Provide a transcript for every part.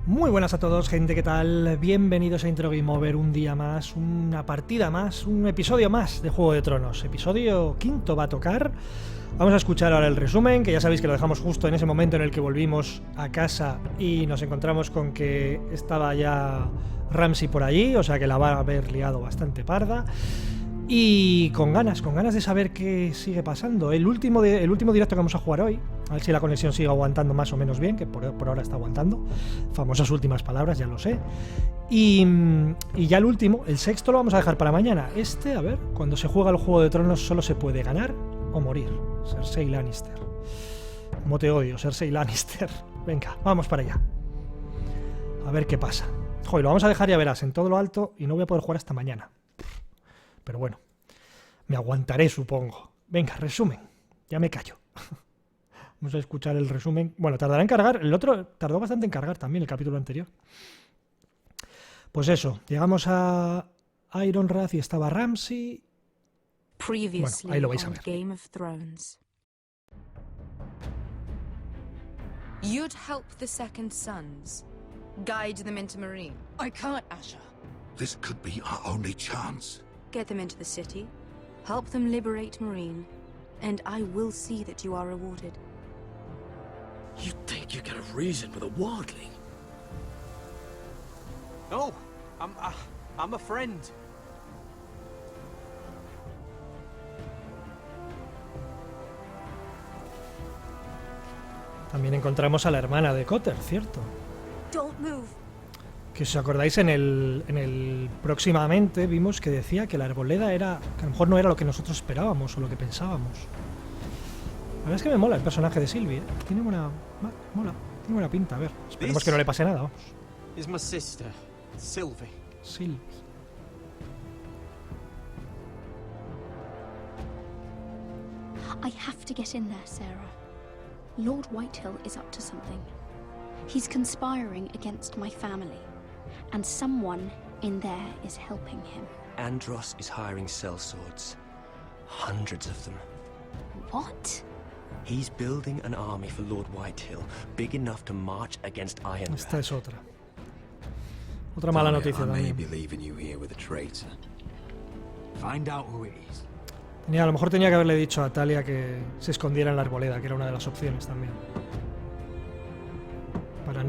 Muy buenas a todos, gente, ¿qué tal? Bienvenidos a Intro Game Over, un día más, una partida más, un episodio más de Juego de Tronos. Episodio quinto va a tocar. Vamos a escuchar ahora el resumen, que ya sabéis que lo dejamos justo en ese momento en el que volvimos a casa y nos encontramos con que estaba ya Ramsey por allí, o sea que la va a haber liado bastante parda. Y con ganas de saber qué sigue pasando. El último directo que vamos a jugar hoy, a ver si la conexión sigue aguantando más o menos bien, que por ahora está aguantando. Famosas últimas palabras, ya lo sé. Y ya el último, el sexto, lo vamos a dejar para mañana. A ver, cuando se juega el Juego de Tronos solo se puede ganar o morir. Cersei Lannister. Como te odio, Cersei Lannister. Venga, vamos para allá. A ver qué pasa. Joder, lo vamos a dejar, ya verás, en todo lo alto y no voy a poder jugar hasta mañana. Pero bueno, me aguantaré, supongo. Venga, resumen. Ya me callo. Vamos a escuchar el resumen. Bueno, tardará en cargar. El otro tardó bastante en cargar también, el capítulo anterior. Pues eso, llegamos a Ironrath y estaba Ramsey. Bueno, ahí lo vais a ver. Game of Thrones. You'd help the Second Sons, guide them into Marine. I can't, Asha. This could be our only chance. Get them into the city, help them liberate Marine, and I will see that you are rewarded. You think you get a reason with a wardling? No, I'm a friend. También encontramos a la hermana de Cotter, ¿cierto? Don't move. Que si os acordáis, en el próximamente vimos que decía que la arboleda era, que a lo mejor no era lo que nosotros esperábamos o lo que pensábamos. La verdad es que me mola el personaje de Sylvie, ¿eh? Tiene buena pinta, a ver. Esperemos que no le pase nada, vamos. Is my sister, Sylvie. Sylvie. I have to get in there, Sarah. Lord Whitehill is up to something. He's conspiring against my family, and someone in there is helping him. Andros is hiring sellswords. Hundreds of them. What? He's building an army for Lord Whitehill, big enough to march against Ironrath. Esta es otra mala noticia I may también. be leaving you here with a traitor. Find out who it is. A lo mejor tenía que haberle dicho a Talia que se escondiera en la arboleda, que era una de las opciones también. Para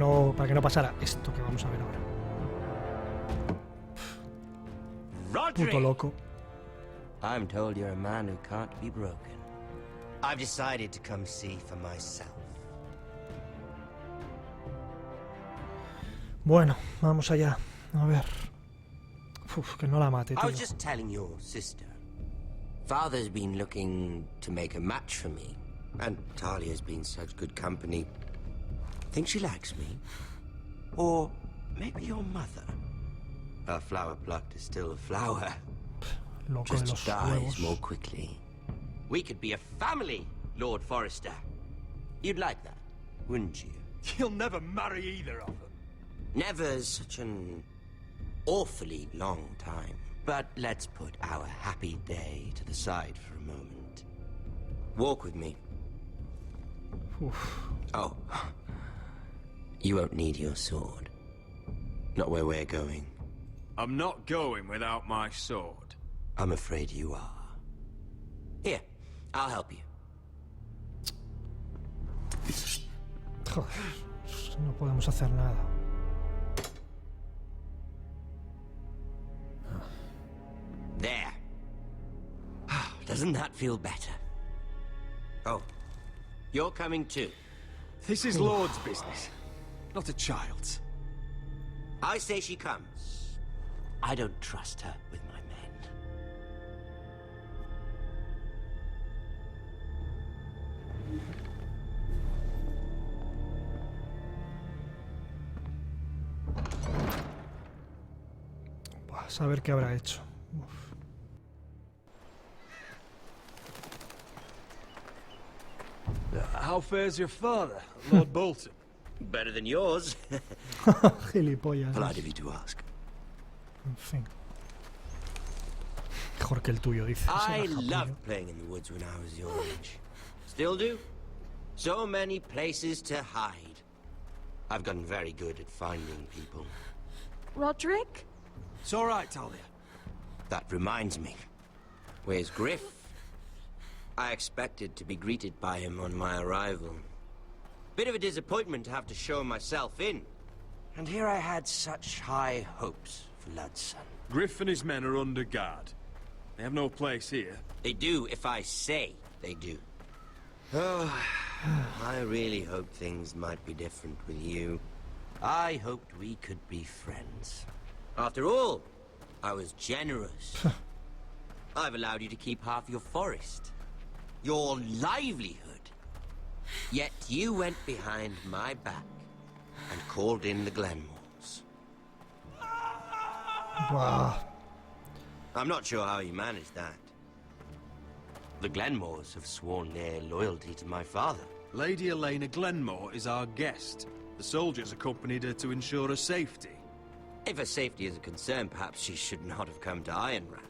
que no pasara esto que vamos a ver ahora. Puto loco. I'm told you're a man who can't be broken. I've decided to come see for myself. Bueno, vamos allá. A ver. Que no la mate, I tío. was just telling your sister. Father's been looking to make a match for me, and Talia's been such good company. Think she likes me? Or maybe your mother? A flower plucked is still a flower. Loco de los Just dies huevos. more quickly. We could be a family, Lord Forrester. You'd like that, wouldn't you? You'll never marry either of them. Never's such an awfully long time. But let's put our happy day to the side for a moment. Walk with me. Oh. You won't need your sword. Not where we're going. I'm not going without my sword. I'm afraid you are. Here, I'll help you. Joder, no podemos hacer nada. There. Doesn't that feel better? Oh, you're coming too. This is Lord's business, not a child's. I say she comes. I don't trust her with my men. Buah, a saber qué habrá hecho. Uf. How fares your father, Lord Bolton? Better than yours. Gilipollas. Polite of you to ask. En fin. Mejor que el tuyo, dice. I Ese loved rapapollo. playing in the woods when I was your age. Still do. So many places to hide. I've gotten very good at finding people. Roderick? It's all right, Talia. That reminds me. Where's Griff? I expected to be greeted by him on my arrival. Bit of a disappointment to have to show myself in. And here I had such high hopes for Ludson. Griff and his men are under guard. They have no place here. They do if I say they do. Oh, I really hoped things might be different with you. I hoped we could be friends. After all, I was generous. I've allowed you to keep half your forest. Your livelihood. Yet you went behind my back and called in the Glenmores. Buah. I'm not sure how you managed that. The Glenmores have sworn their loyalty to my father. Lady Elena Glenmore is our guest. The soldiers accompanied her to ensure her safety. If her safety is a concern, perhaps she should not have come to Ironrath.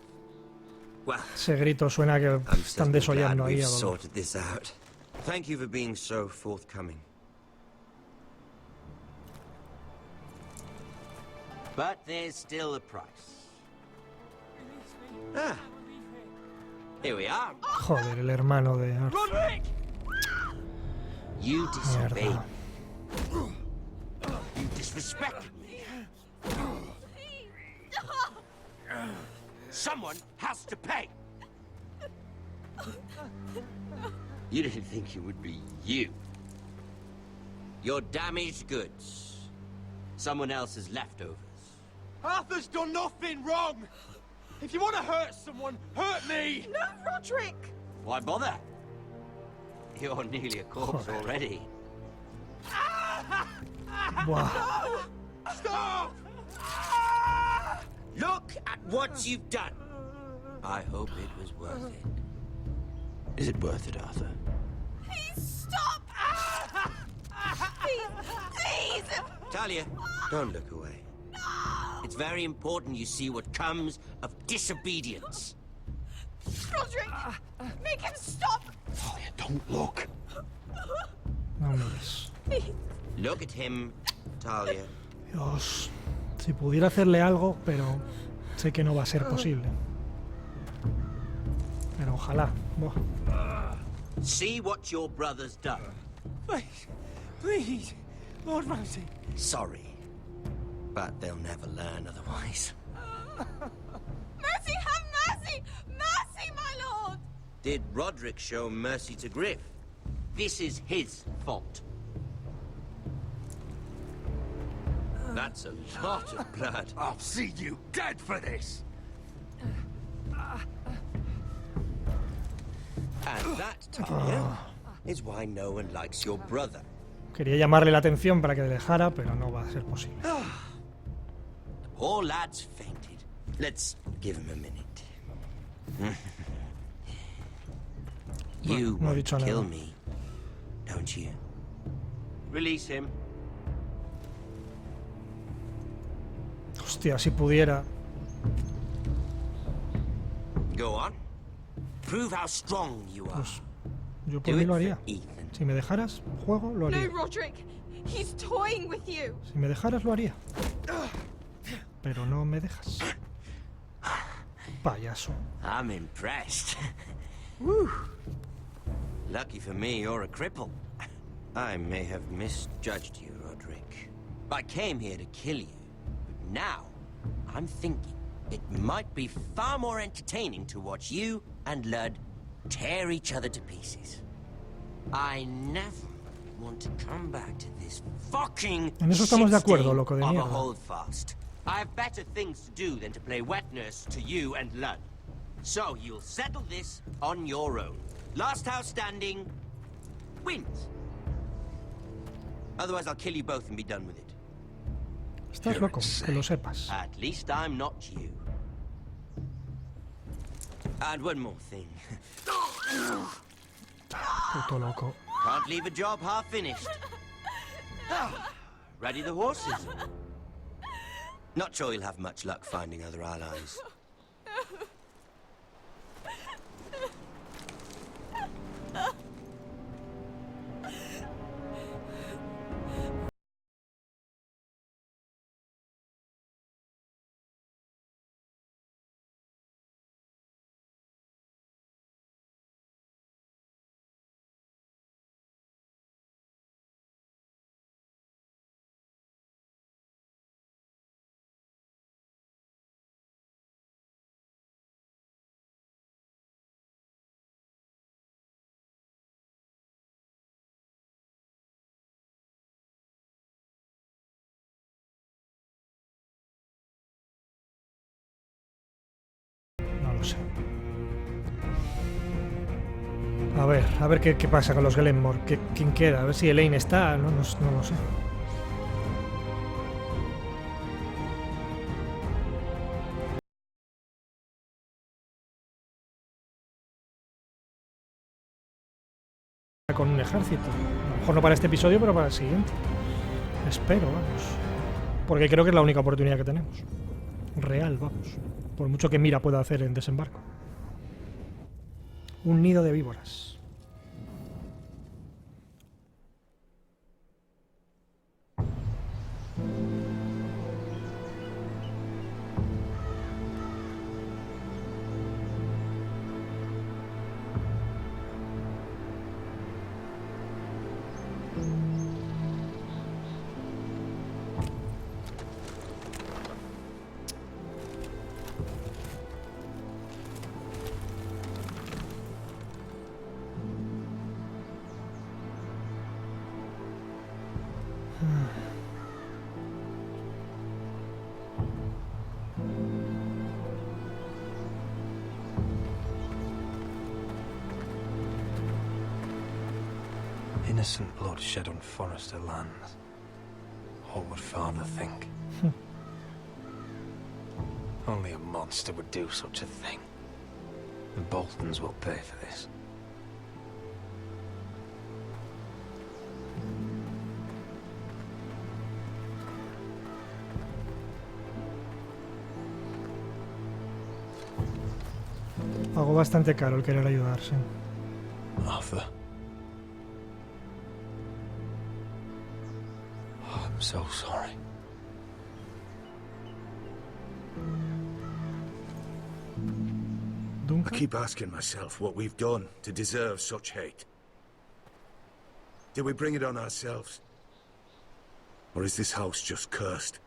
Well, Ese grito suena que I'm están just glad desollando ahí we've a dolor. sorted this out. Thank you for being so forthcoming. But there's still a price. Ah, here we are. Joder, el hermano de Arthur. Roderick! You disobeyed Mierda. me. You disrespected me. Someone has to pay. You didn't think it would be you. Your damaged goods. Someone else's leftovers. Arthur's done nothing wrong! If you want to hurt someone, hurt me! No, Roderick! Why bother? You're nearly a corpse already. Buah. Stop! Look at what you've done. I hope it was worth it. Is it worth it, Arthur? Please stop! Please! Talia, don't look away. It's very important you see what comes of disobedience. Roderick! Make him stop! Talia, don't look. No mires. Please! Look at him, Talia. Dios. Si pudiera hacerle algo, pero sé que no va a ser posible. Pero ojalá. Buah. See what your brother's done. Please, please, Lord Ramsay. Sorry, but they'll never learn otherwise. Mercy, have mercy! Mercy, my lord! Did Roderick show mercy to Griff? This is his fault. That's a lot of blood. I'll see you dead for this! And that, Talia, is why no one likes your brother. Quería llamarle la atención para que le dejara, pero no va a ser posible. The poor lad's fainted. Let's give him a minute. You no he want dicho to kill nada. me, don't you? Release him. Hostia, si pudiera. Go on. Prove how strong you are. Pues yo por Do mí it lo for haría. Ethan. Si me dejaras, juego, lo No, haría. Roderick! He's toying with you! Si me dejaras, lo haría. Pero no me dejas. Payaso. I'm impressed. Woo. Lucky for me, you're a cripple. I may have misjudged you, Roderick. I came here to kill you, but now I'm thinking it might be far more entertaining to watch you and Lud tear each other to pieces. I never want to come back to this fucking En eso estamos de acuerdo, shitstain loco de of a mierda. holdfast. I have better things to do than to play wet nurse to you and Lud. So you'll settle this on your own. Last house standing wins. Otherwise, I'll kill you both and be done with it. Estás loco, que lo sepas. At least I'm not you. And one more thing. Puto loco. Can't leave a job half finished. Ready the horses? Not sure you'll have much luck finding other allies. A ver qué pasa con los Glenmore. ¿Quién queda? A ver si Elaine está. No lo sé. Con un ejército. A lo mejor no para este episodio, pero para el siguiente. Espero, vamos. Porque creo que es la única oportunidad que tenemos. Real, vamos. Por mucho que Mira pueda hacer en desembarco. Un nido de víboras. Innocent blood shed on Forester lands. What would Father think? Only a monster would do such a thing. The Boltons will pay for this. Pagó bastante caro el querer ayudarse. Arthur. Oh, I'm so sorry. I keep asking myself what we've done to deserve such hate. Did we bring it on ourselves? Or is this house just cursed?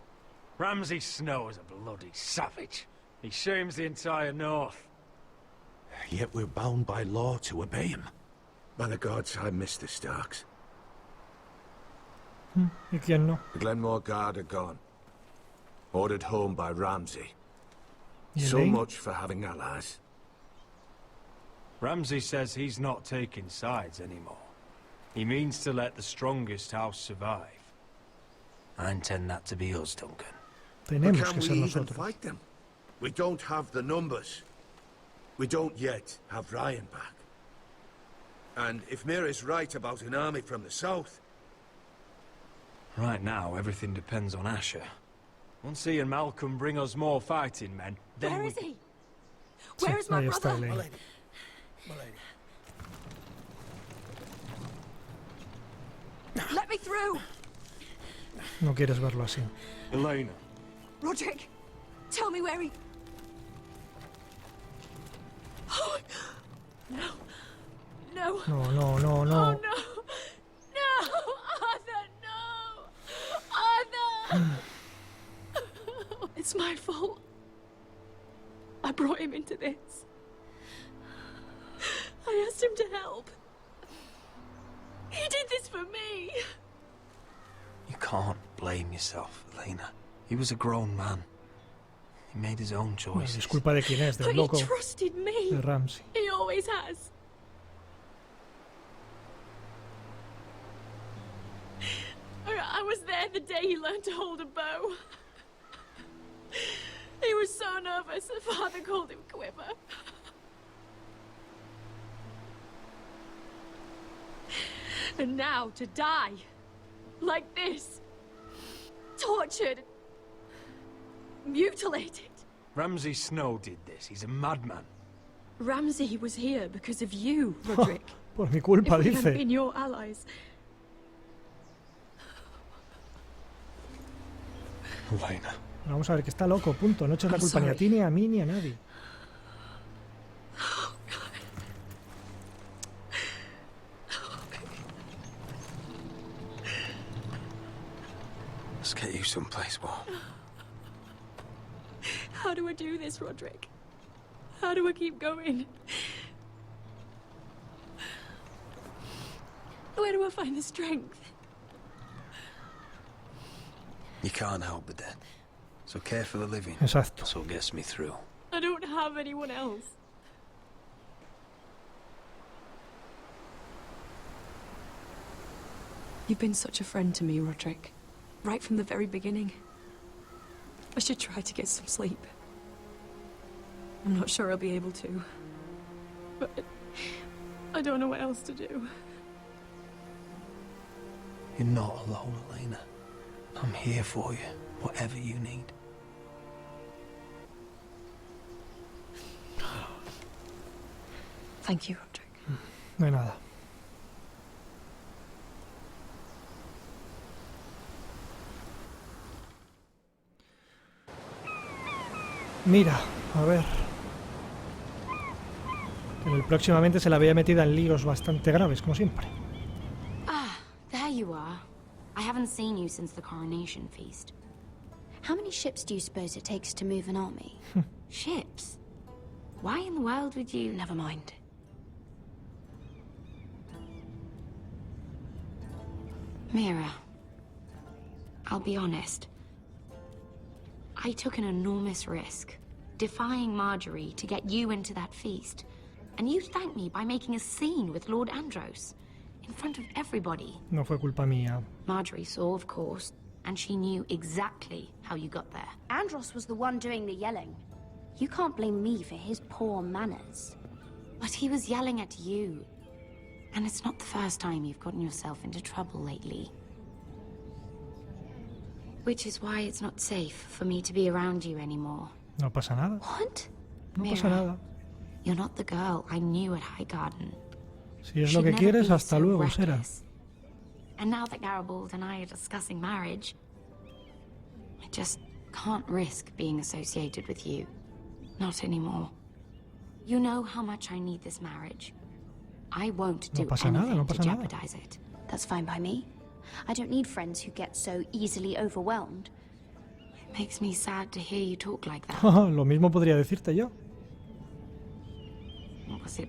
Ramsay Snow is a bloody savage. He shames the entire north. Yet we're bound by law to obey him. By the gods, I miss the Starks. ¿Y quién no? The Glenmore Guard are gone. Ordered home by Ramsay. So Elaine? much for having allies. Ramsay says he's not taking sides anymore. He means to let the strongest house survive. I intend that to be us, Duncan. But Tenemos can que we ser even nosotros. fight them? We don't have the numbers. We don't yet have Ryan back. And if Mira's right about an army from the south... Right now, everything depends on Asher. Once he and Malcolm bring us more fighting men, then Where we... is he? Where is my Ahí está brother? Elaine. Let me through! No quieres verlo así. Elena. Roderick, tell me where he... Oh, no. No. No, no, no, Oh, no. no. No! Arthur, no! Arthur! It's my fault. I brought him into this. I asked him to help. He did this for me. You can't blame yourself, Elena. He was a grown man. He made his own Bueno, choices. es culpa de quién es, del But loco he trusted me. de Ramsay. He always has. I was there the day he learned to hold a bow. He was so nervous that Father called him Quiver. And now to die. Like this. Tortured. Mutilated. Ramsay Snow did this. He's a madman. Ramsay was here because of you, Roderick. Por mi culpa, If we hadn't dice. been your allies. Elena. Vamos a ver, que está loco, punto. No eches la I'm culpa ni a sorry. ti, ni a mí, ni a nadie. Let's get you someplace warm. How do I do this, Roderick? How do I keep going? Where do I find the strength? You can't help the dead. So care for the living. Exacto. That's what gets me through. I don't have anyone else. You've been such a friend to me, Roderick. Right from the very beginning. I should try to get some sleep. I'm not sure I'll be able to. But I don't know what else to do. You're not alone, Elena. I'm here for you, whatever you need. Thank you, Roderick. No hay nada. Mira, a ver. Que próximamente se la veía metida en líos bastante graves, como siempre. Ah, there you are. I haven't seen you since the coronation feast. How many ships do you suppose it takes to move an army? Ships? Why in the world would you... Never mind. Mira, I'll be honest. I took an enormous risk, defying Marjorie to get you into that feast. And you thanked me by making a scene with Lord Andros, in front of everybody. No fue culpa mía. Marjorie saw, of course, and she knew exactly how you got there. Andros was the one doing the yelling. You can't blame me for his poor manners. But he was yelling at you. And it's not the first time you've gotten yourself into trouble lately. Which is why it's not safe for me to be around you anymore. No pasa nada. What? No Mira, pasa nada. You're not the girl I knew at Highgarden. Si es lo que quieres, hasta luego, Sera. And now that Garibald and I are discussing marriage, I just can't risk being associated with you. Not anymore. You know how much I need this marriage. I won't do anything to jeopardize it. That's fine by me. I don't need friends who get so easily overwhelmed. It makes me sad to hear you talk like that. Lo mismo podría decirte yo. Was it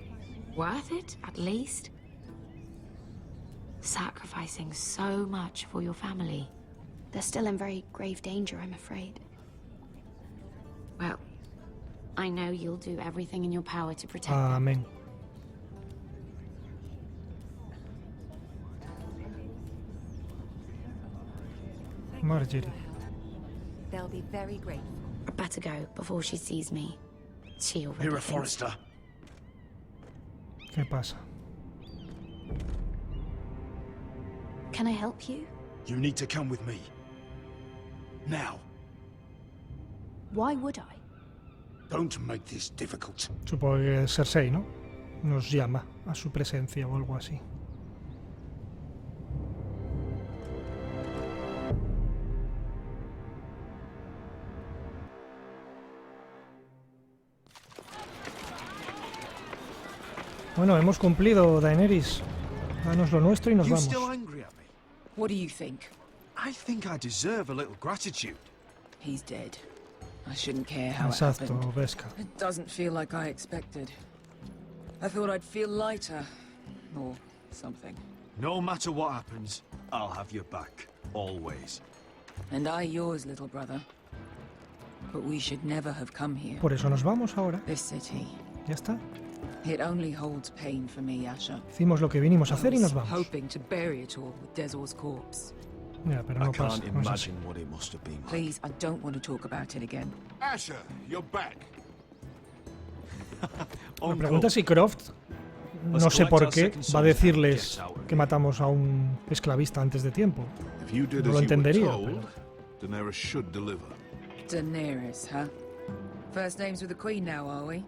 worth it, at least? Sacrificing so much for your family. They're still in very grave danger, I'm afraid. Well, I know you'll do everything in your power to protect Amén. them. Marjorie. They'll be very grateful. I better go before she sees me. She already Here, thinks... Forrester. ¿Qué pasa? Can I help you? You need to come with me. Now. Why would I? Don't make this difficult. Supongo que Cersei, ¿no? Nos llama a su presencia o algo así. Bueno, hemos cumplido, Daenerys. Danos lo nuestro y nos You vamos. still angry at me? What do you think? I think I deserve a little gratitude. He's dead. I shouldn't care how it Exacto, happened. Vesca. It doesn't feel like I expected. I thought I'd feel lighter. Or something. No matter what happens, I'll have your back. Always. And I yours, little brother. But we should never have come here. Por eso nos vamos ahora. This city. Ya está. It only holds pain for me, Asher. Hicimos lo que vinimos a hacer y nos I was vamos. hoping to bury it all with Dezor's corpse. Ya, pero no pasa. can't No es así. imagine what it must have been like. Please, I don't want to talk about it again. Asher, you're back. Me pregunta si Croft, no sé por qué, va a decirles que matamos a un esclavista antes de tiempo. If you did No lo as you were entendería, told, pero... Daenerys should deliver. Daenerys, huh? First names with the Queen now, are we?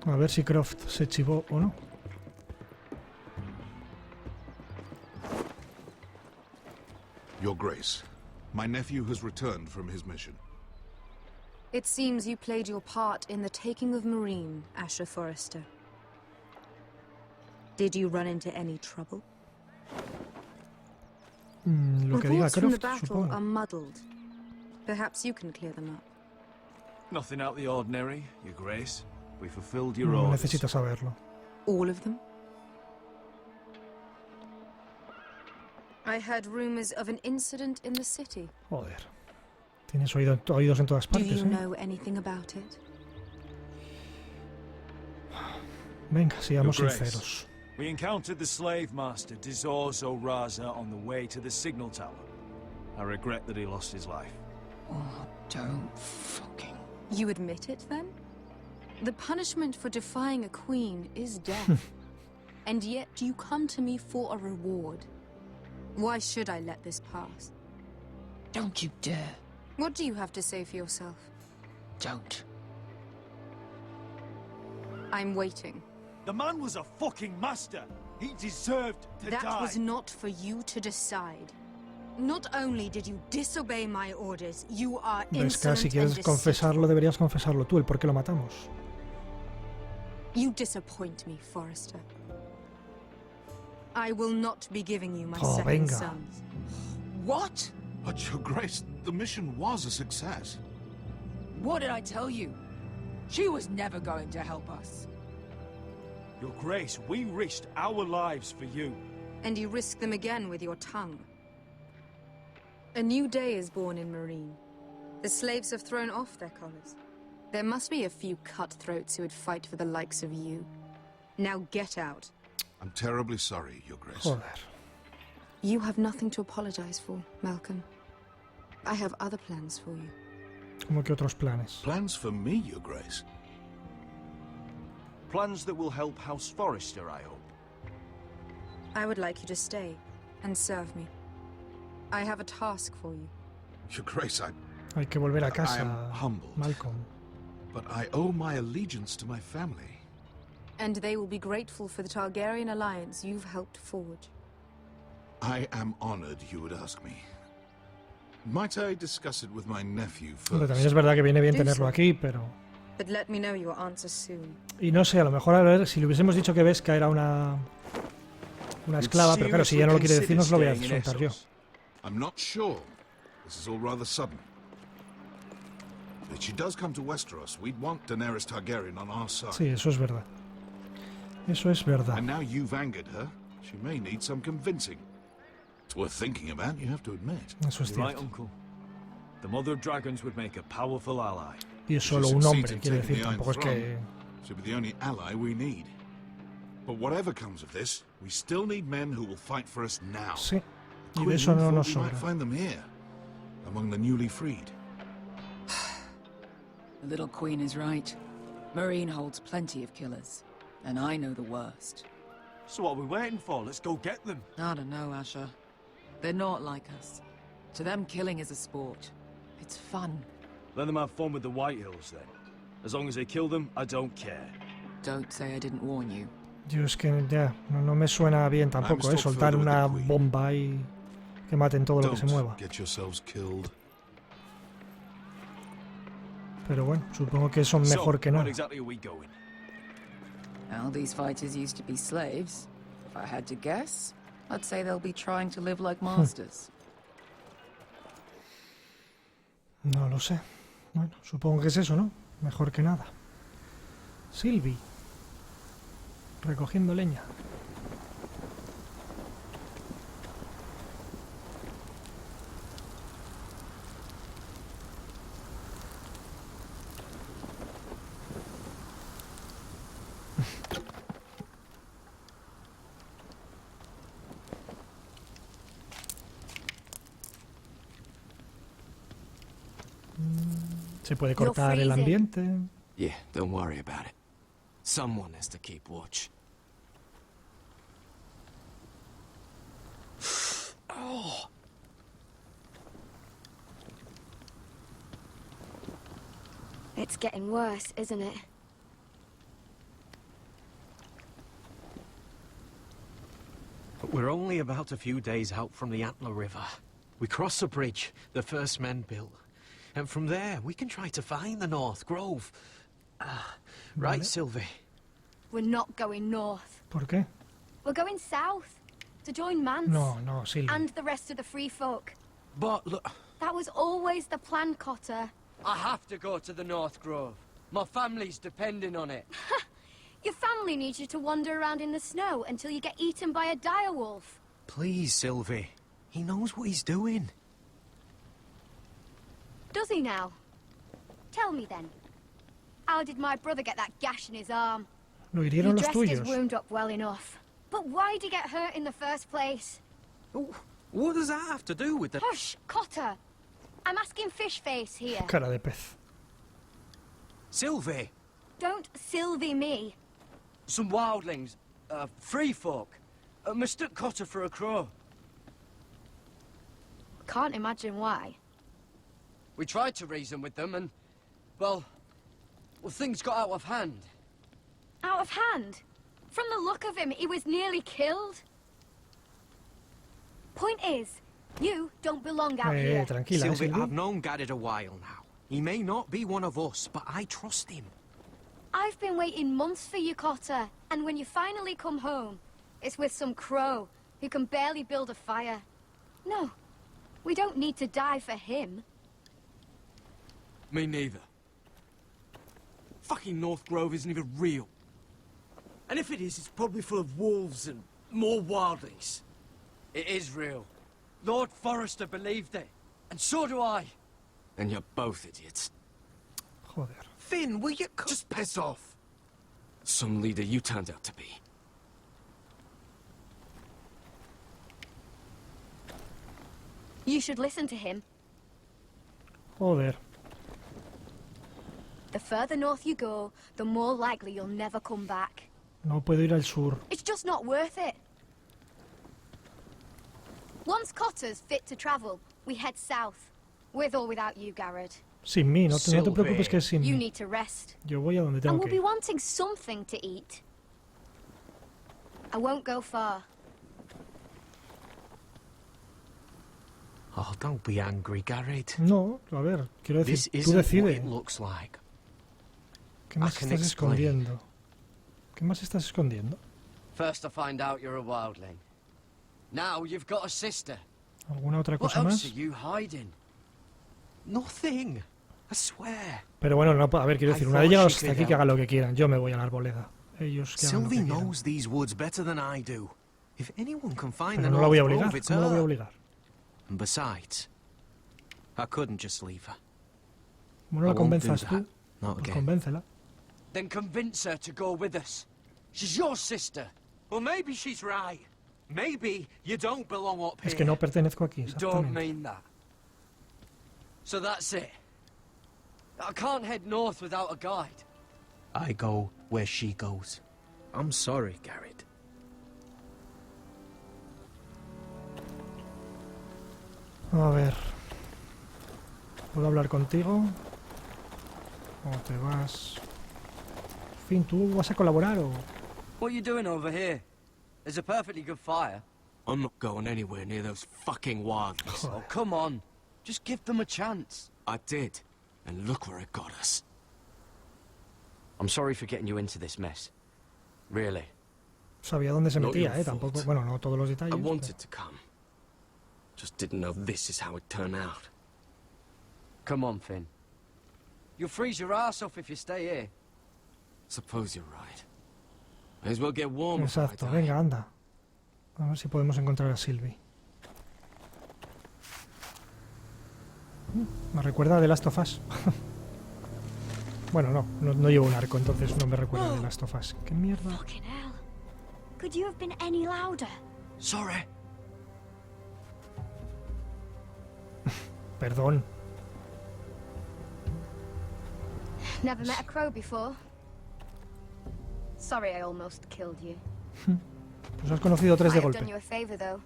A ver si Croft se chivó o no. Your Grace, my nephew has returned from his mission. It seems you played your part in the taking of Marine, Asher Forrester. Did you run into any trouble? Lo que diga Reports from the Croft, battle are supongo. muddled. Perhaps you can clear them up. Nothing out of the ordinary, Your Grace. We fulfilled your No orders. necesita saberlo. All of them? I heard rumors of an incident in the city. Joder. Tienes oídos en todas Do partes, you ¿eh? know anything about it? Venga, seamos Your Grace. sinceros. We encountered the slave master, Dizorzo Raza, on the way to the signal tower. I regret that he lost his life. Oh, don't fucking... You admit it, then? The punishment for defying a queen is death. And yet you come to me for a reward. Why should I let this pass? Don't you dare. What do you have to say for yourself? Don't. I'm waiting. The man was a fucking master. He deserved to die. That was not for you to decide. Not only did you disobey my orders, you are insolent si quieres confesarlo, deberías confesarlo tú, el por qué lo matamos. You disappoint me, Forrester. I will not be giving you my second sons. What? But Your Grace, the mission was a success. What did I tell you? She was never going to help us. Your Grace, we risked our lives for you. And you risk them again with your tongue. A new day is born in Marine. The slaves have thrown off their collars. There must be a few cutthroats who would fight for the likes of you. Now get out. I'm terribly sorry, Your Grace. Joder. You have nothing to apologize for, Malcolm. I have other plans for you. ¿Cómo que otros planes? Plans for me, Your Grace? Plans that will help House Forrester, I hope. I would like you to stay and serve me. I have a task for you. Your Grace, Hay que volver a I casa, am humbled. Malcolm. But I owe my allegiance to my family. And they will be grateful for the Targaryen alliance you've helped forge. I am honored you would ask me. Might I discuss it with my nephew first? Hombre, también es verdad que viene bien tenerlo aquí, pero... But let me know your answer soon. Y no sé, a lo mejor a ver, si le hubiésemos dicho que Vesca era una esclava, pero claro, si ya no lo quiere decir, nos lo voy a soltar yo. I'm not sure. This is all rather sudden. If she does come to Westeros, we'd want Daenerys Targaryen on our side. Sí, eso es verdad. Eso es verdad. And now you've angered her, she may need some convincing. It's worth thinking about, you have to admit. Eso es You're right, cierto. Uncle. The Mother of Dragons would make a powerful ally. Y es solo un hombre, quiere decir, tampoco es que... She'll be the only ally we need. But whatever comes of this, we still need men who will fight for us now. Sí, y de eso no nos we might sobra. find them here, among the newly freed. The little queen is right. Marine holds plenty of killers. And I know the worst. So what are we waiting for? Let's go get them. I don't know, Asher. They're not like us. To them, killing is a sport. It's fun. Let them have fun with the Whitehills, then. As long as they kill them, I don't care. Don't say I didn't warn you. Yo es que ya, no me suena bien tampoco, soltar una bomba y que maten todo lo que se mueva. Get yourselves killed. Pero bueno, supongo que son mejor que nada. Where exactly are we going? Well, these fighters used to be slaves. If I had to guess, I'd say they'll be trying to live like masters. No lo sé. Bueno, supongo que es eso, ¿no? Mejor que nada. Sylvie. Recogiendo leña. Se puede cortar el ambiente. Yeah, don't worry about it. Someone has to keep watch. Oh. It's getting worse, isn't it? But we're only about a few days out from the Antler River. We cross the bridge the first men built. And from there, we can try to find the North Grove. Right, Sylvie? We're not going north. ¿Por qué? We're going south. To join Mance. No, Sylvie. And the rest of the free folk. But look... That was always the plan, Cotter. I have to go to the North Grove. My family's depending on it. Your family needs you to wander around in the snow until you get eaten by a direwolf. Please, Sylvie. He knows what he's doing. Does he now? Tell me then. How did my brother get that gash in his arm? Lo hirieron You los dressed his tuyos. wound up well enough. But why'd he get hurt in the first place? What does that have to do with the... Hush, Cotter! I'm asking Fishface here. Cara de pez. Sylvie! Don't Sylvie me. Some wildlings, free folk, mistook Cotter for a crow. Can't imagine why. We tried to reason with them and, well, things got out of hand. Out of hand? From the look of him, he was nearly killed. Point is, you don't belong out here. Tranquila, Sylvie, Sylvie. I've known Garrett a while now. He may not be one of us, but I trust him. I've been waiting months for you, Cotter. And when you finally come home, it's with some crow who can barely build a fire. No, we don't need to die for him. Me neither. Fucking North Grove isn't even real. And if it is, it's probably full of wolves and more wildlings. It is real. Lord Forrester believed it, and so do I. And you're both idiots. Joder. Finn, will you... Just piss off. Some leader you turned out to be. You should listen to him. Joder. The further north you go, the more likely you'll never come back. No puedo ir al sur. It's just not worth it. Once Cotter's fit to travel, we head south. With or without you, Garrett. Sin mí, no te preocupes que es sin You mí. need to rest. Yo voy a donde And tengo we'll que be ir. wanting something to eat. I won't go far. Oh, don't be angry, Garrett. No, a ver, quiero This decir, tú isn't what decides. it looks like. ¿Qué más I can estás explain. escondiendo? ¿Qué más estás escondiendo? First I find out you're a wildling. Now you've got a sister. ¿Alguna otra What cosa else más? are you hiding? Nothing. I swear. Pero bueno, no, a ver, quiero I decir, una thought vez llegados she hasta could aquí, que help. hagan lo que quieran. Yo me voy a la arboleda. Ellos que hagan lo Sylvie que quieran. knows these woods better than I do. If anyone can find Pero the no la voy a North obligar. Grove, it's ¿Cómo la voy a her. obligar? And besides, I couldn't just leave her. Bueno, I la won't do convenzas that. tú. Not Pues again. convéncela. Then convince her to go with us. She's your sister. Well, maybe she's right. Maybe you don't belong up here. Es que no pertenezco aquí, You don't exactamente. mean that. So that's it. I can't head north without a guide. I go where she goes. I'm sorry, Garrett. A ver. ¿Puedo hablar contigo? ¿O te vas? En fin, ¿tú vas a colaborar o...? What are you doing over here? There's a perfectly good fire. I'm not going anywhere near those fucking wildlings. Oh, come on. Just give them a chance. I did. And look where it got us. I'm sorry for getting you into this mess. Really. Sabía dónde se Not metía, your Tampoco, fault. bueno, no todos los detalles. I wanted to come. Just didn't know this is how it turned out. Come on, Finn. You'll freeze your ass off if you stay here. Suppose you're right. May as well get warm before I Exacto, die. venga, anda. A ver si podemos encontrar a Sylvie. Me recuerda a The Last of Us. Bueno, no llevo un arco, entonces no me recuerda a The Last of Us. ¿Qué mierda? Fucking hell. Could you have been any louder? Sorry. Perdón. Never met a crow before. Sorry I almost killed you. Pues has conocido tres de Might have done golpe. you a favor, though.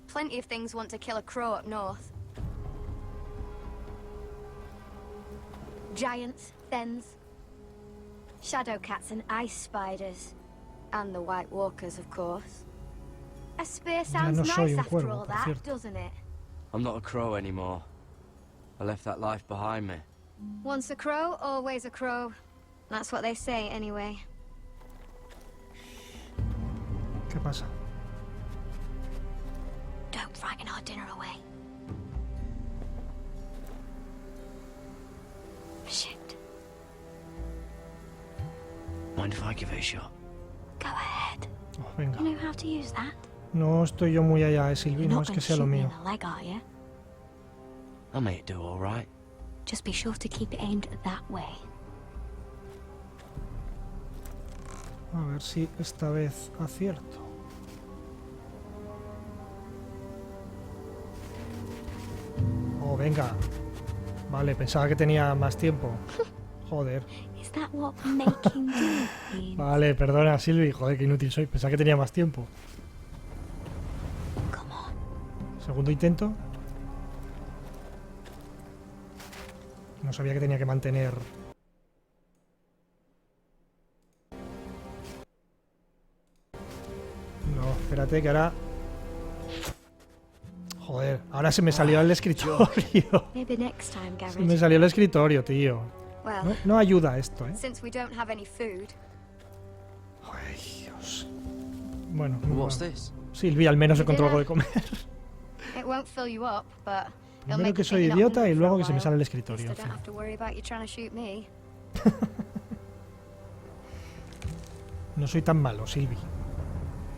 Plenty of things want to kill a crow up north. Giants, thens, shadow cats and ice spiders. And the White Walkers, of course. A spear sounds no soy nice un after cuervo, all por that, cierto. doesn't it? I'm not a crow anymore. I left that life behind me. Once a crow, always a crow. That's what they say, anyway. ¿Qué pasa? Don't frighten our dinner away. Shit. Mind if I give it a shot? Go ahead. Oh, venga. You know how to use that? No estoy yo muy allá, Sylvie. You're No not es going que to sea shoot lo me in mío. the leg, are you? I may do all right. Just be sure to keep it aimed that way. A ver si esta vez acierto. Vale, pensaba que tenía más tiempo. Joder. Is that what making do means? Vale, perdona, Silvi. Joder, qué inútil soy. Pensaba que tenía más tiempo. Come on. Segundo intento. No sabía que tenía que mantener... No, espérate que ahora... Joder, ahora se me salió el escritorio. Maybe next time, Garrett. Se me salió el escritorio, tío. Well, No ayuda esto, ¿eh? Since we don't have any food. Ay, Dios. Bueno, What's this? Silvia al menos encontró algo de comer. It won't fill you up, but it'll Primero make que you soy think you're not idiota hungry y for luego a que se me while. sale el At least escritorio. I En don't fin. have to worry about you trying to shoot me. No soy tan malo, Silvi.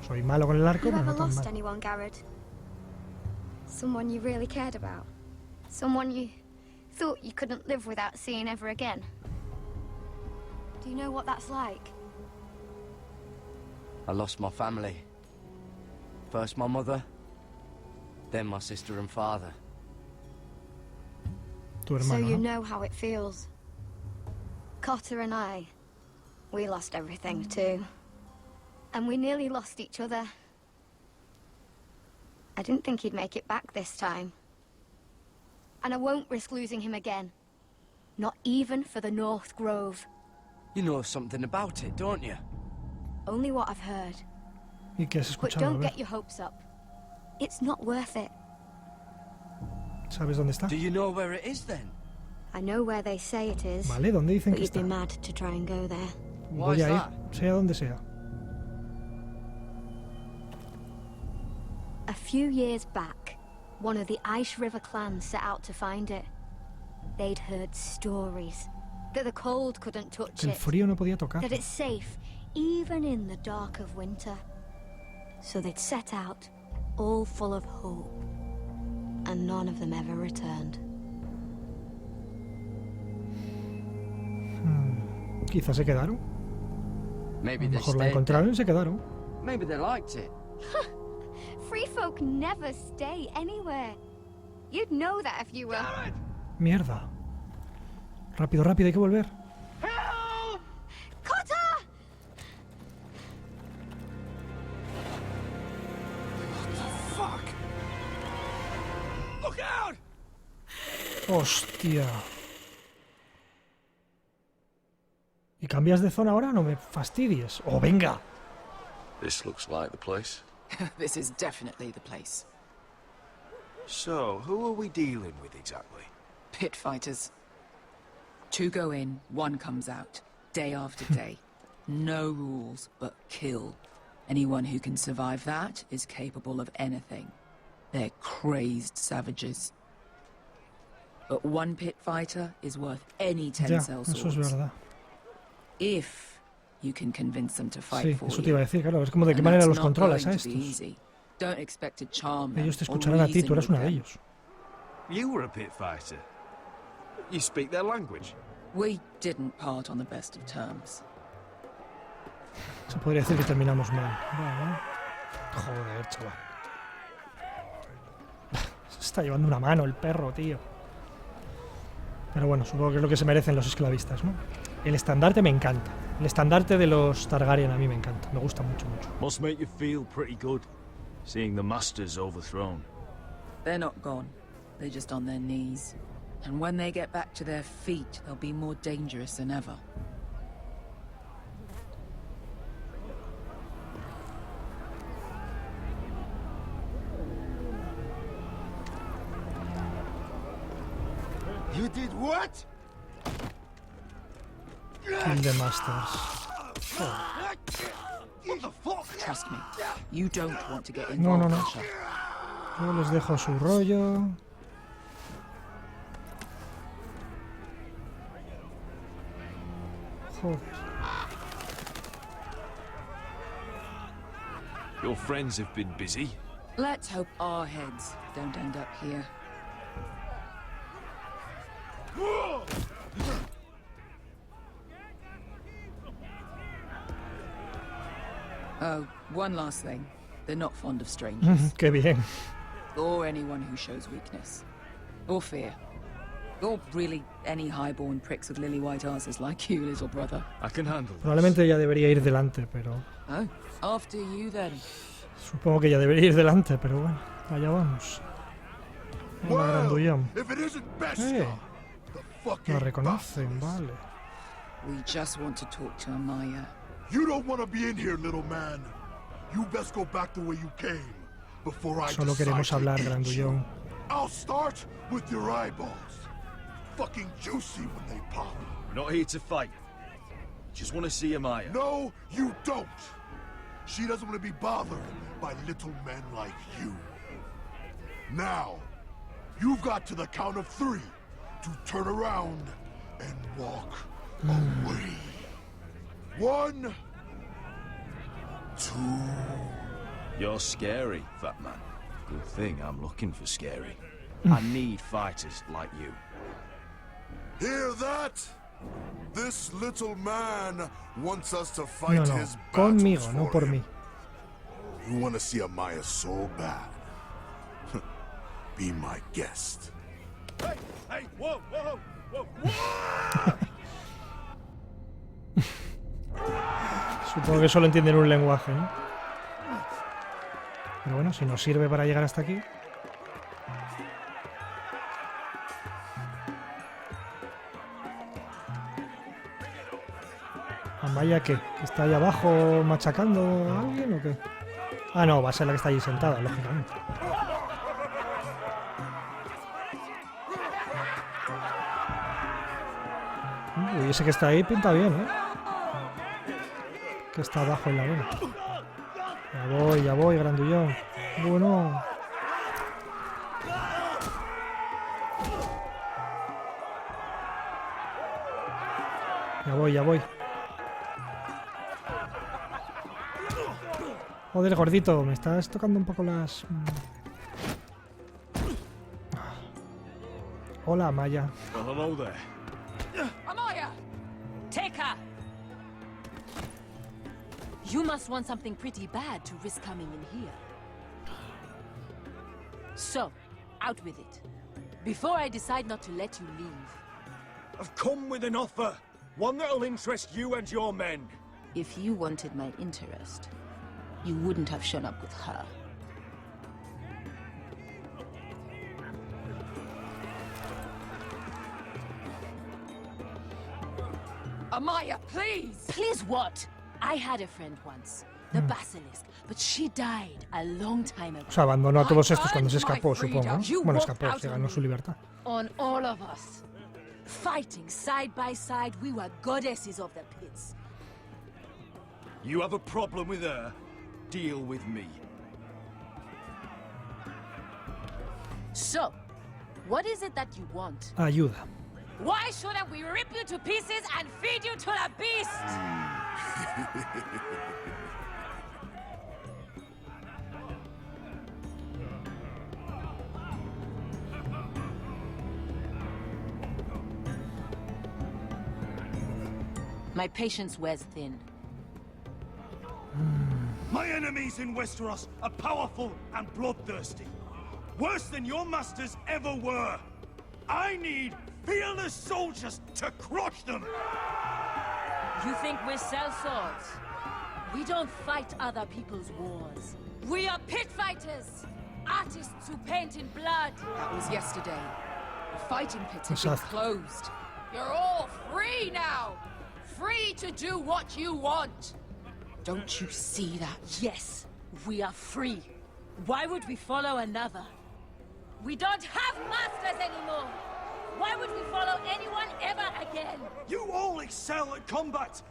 Soy malo con el arco, Have you pero no ever tan lost malo. anyone, Garrett? Someone you really cared about? Someone you thought you couldn't live without seeing ever again? Do you know what that's like? I lost my family. First my mother, then my sister and father. Tu So hermano, you ¿no? know how it feels. Cotter and I, we lost everything too. And we nearly lost each other. I didn't think he'd make it back this time. And I won't risk losing him again. Not even for the North Grove. You know something about it, don't you? Only what I've heard. ¿Y qué has But escuchado? A don't ver, get your hopes up. It's not worth it. ¿sabes dónde está? Do you know where it is then? I know where they say it is. Vale, ¿dónde dicen But que you'd be está? mad to try and go there. Why Voy is a ir, that? sea donde sea. A few years back, one of the Ice River clans set out to find it. They'd heard stories that the cold couldn't touch Que el it, frío no podía tocar. that it's safe even in the dark of winter. So they'd set out, all full of hope, and none of them ever returned. Quizás se quedaron. A Maybe lo they mejor la stayed encontraron there. y se quedaron. Maybe they liked it. Free folk never stay anywhere. You'd know that if you were... Mierda. Rápido, rápido, hay que volver. Cotter! Fuck! Look out! Hostia. ¿Y cambias de zona ahora? No me fastidies. ¡Oh, venga! This looks like the place. This is definitely the place. So, who are we dealing with exactly? Pit fighters. 2 go in, 1 comes out. Day after day. No rules, but kill. Anyone who can survive that is capable of anything. They're crazed savages. But 1 pit fighter is worth any 10 Ya, cell eso es swords. verdad. If you can convince them to fight Sí, for eso te you. iba a decir, claro. Es como de qué And manera that's los not controlas a going to be estos. easy. Don't expect to charm them Ellos te or escucharán a ti, tú reason eres with una de them. ellos. You were a pit fighter. You speak their language. We didn't part on the best of terms. Se podría decir que terminamos mal. Vale. Joder, chaval. Se está llevando una mano el perro, tío. Pero bueno, supongo que es lo que se merecen los esclavistas, ¿no? El estandarte me encanta. El estandarte de los Targaryen a mí me encanta. Me gusta mucho, mucho. Must make you feel pretty good, seeing the masters overthrown. They're not gone. They're just on their knees. And when they get back to their feet, they'll be more dangerous than ever. You did what? Kill the Masters. What the fuck? Trust me, you don't want to get No, involved. no, no. Asha. Yo les dejo su rollo. Joder. Your friends have been busy. Let's hope our heads don't end up here. Oh, one last thing. They're not fond of strangers. Qué bien. Or anyone who shows weakness. Or fear. Or really any highborn pricks with lily white asses like you, little brother. I can handle this. Probablemente ella debería ir delante, pero... Oh, after you then. Supongo que ella debería ir delante, pero bueno, allá vamos. Hola, grandullón. La reconocen, vale. We just want to talk to Amaya. You don't want to be in here, little man. You best go back the way you came before I Solo queremos hablar, grandullón. I'll start with your eyeballs. Fucking juicy when they pop. We're not here to fight. Just want to see Amaya. No, you don't. She doesn't want to be bothered by little men like you. Now, you've got to the count of 3 to turn around and walk away. 1, 2. You're scary, fat man. Good thing I'm looking for scary. I need fighters like you. Hear that? This little man wants us to fight No, his conmigo, battles no for por him. mí. You want to see Amaya so bad? Be my guest. Hey, hey, whoa, whoa, whoa, whoa! Supongo que solo entienden un lenguaje, ¿no? Pero bueno, si nos sirve para llegar hasta aquí. Amaya, ¿qué? ¿Está ahí abajo machacando a alguien o qué? Ah, no, va a ser la que está allí sentada, lógicamente. Uy, ese que está ahí pinta bien, ¿eh? Que está abajo en la arena. Ya voy, grandullón. Bueno. Ya voy. Joder, gordito, me estás tocando un poco las... Hola, Amaya. Well, hello there. Amaya! Take her! You must want something pretty bad to risk coming in here. So, out with it. Before I decide not to let you leave. I've come with an offer. One that'll interest you and your men. If you wanted my interest, you wouldn't have shown up with her. Amaya, please! Please what? I had a friend once, the Basilisk, but she died a long time ago. O sea, abandonó a todos estos cuando se escapó, supongo, ¿no? Bueno, escapó, se ganó su libertad. On all of us. Fighting side by side, we were goddesses of the pits. You have a problem with her? Deal with me. So, what is it that you want? Ayuda. Why shouldn't we rip you to pieces and feed you to the beast? My patience wears thin. My enemies in Westeros are powerful and bloodthirsty. Worse than your masters ever were. I need fearless soldiers to crush them! You think we sell swords? We don't fight other people's wars. We are pit fighters! Artists who paint in blood! That was yesterday. The fighting pits have been closed. You're all free now! Free to do what you want! Don't you see that? Yes, we are free. Why would we follow another? We don't have masters anymore! Why would we follow anyone ever again? You all excel at combat,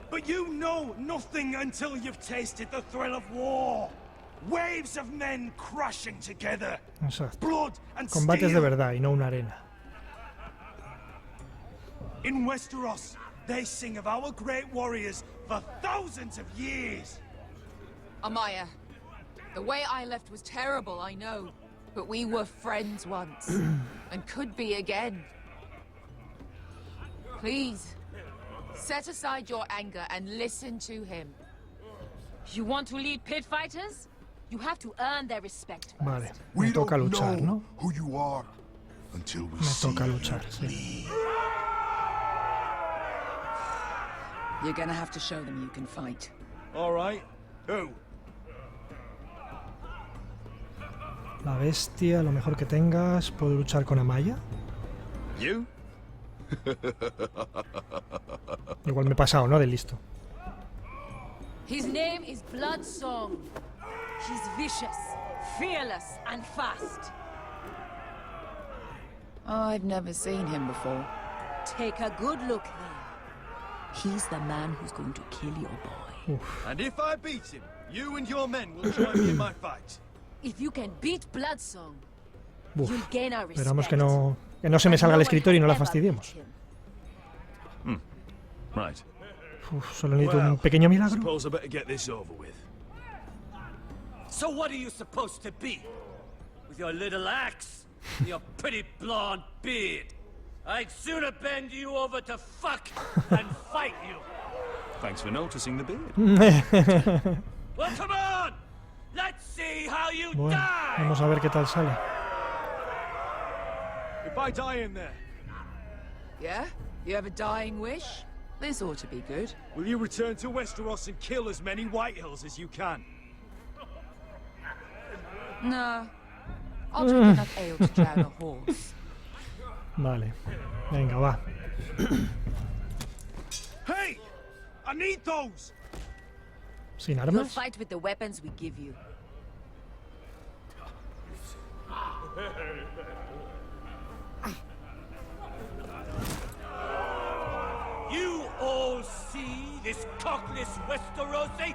but you know nothing until you've tasted the thrill of war. Waves of men crashing together. Exacto. Blood and Combates steel. de verdad y no una arena. In Westeros, they sing of our great warriors for thousands of years. Amaya, the way I left was terrible, I know. But we were friends once, and could be again. Please, set aside your anger and listen to him. You want to lead pit fighters? You have to earn their respect. Vale, me toca luchar, ¿no? Who you are. until we Me see toca luchar, sí. You're gonna have to show them you can fight. All right. Who? La bestia, lo mejor que tengas. ¿Puedo luchar con Amaya? You? Igual me he pasado, ¿no? De listo. His name is Bloodsong. He's vicious, fearless, and fast. I've never seen him before. Take a good look then. He's the man who's going to kill your boy. And if I beat him, you and your men will join me in my fight. If you can beat Bloodsong, Uf, you'll gain our respect. esperamos que no se me salga el escritorio y no la fastidiemos. Right. Uf, solo necesito un pequeño milagro. Suppose I better get this over with. So what are you supposed to be? With your little axe and your pretty blonde beard? I'd sooner bend you over to fuck than fight you. Thanks for noticing the beard. Well, come on! Let's see how you Bueno, die! vamos a ver qué tal sale. If I die in there, Yeah? You have a dying wish? This ought to be good. will you return to Westeros and kill as many Whitehills as you can? No. I'll drink enough ale to drown a horse. Vale. Venga, va. Hey! I need those! ¿Sin You'll armas? fight with the weapons we give you. You all see this cockless Westerosi?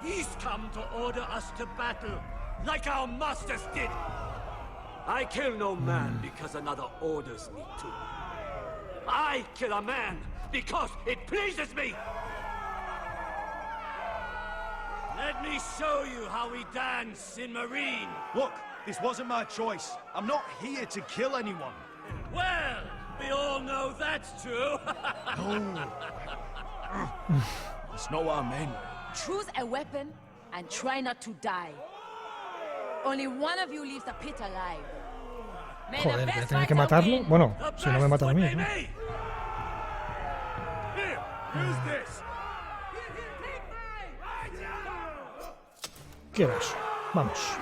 He's come to order us to battle, like our masters did. I kill no man because another orders me to. I kill a man because it pleases me. Let me show you how we dance in Marine. Look, this wasn't my choice. I'm not here to kill anyone. Well, we all know that's true. No. That's not what I meant. Choose a weapon and try not to die. Only one of you leaves the pit alive. May the Joder, voy a best tener que fighter matarlo. win. Bueno, si no me matan a mí, ¿no? Here, who's this? Quieres. Vamos.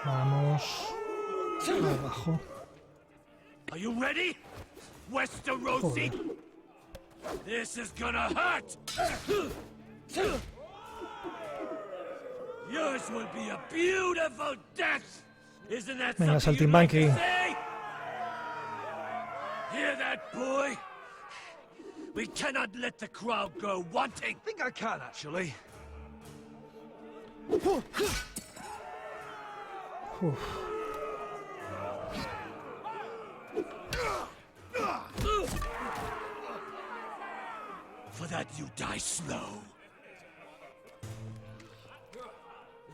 Vamos. Abajo. Are you ready? Westerosi? This is gonna hurt! Yours will be a beautiful death! Isn't that Venga, something you'd like to saltimbanqui. say? Hear that, boy? We cannot let the crowd go wanting. I think I can, actually. Uf. For that you die slow.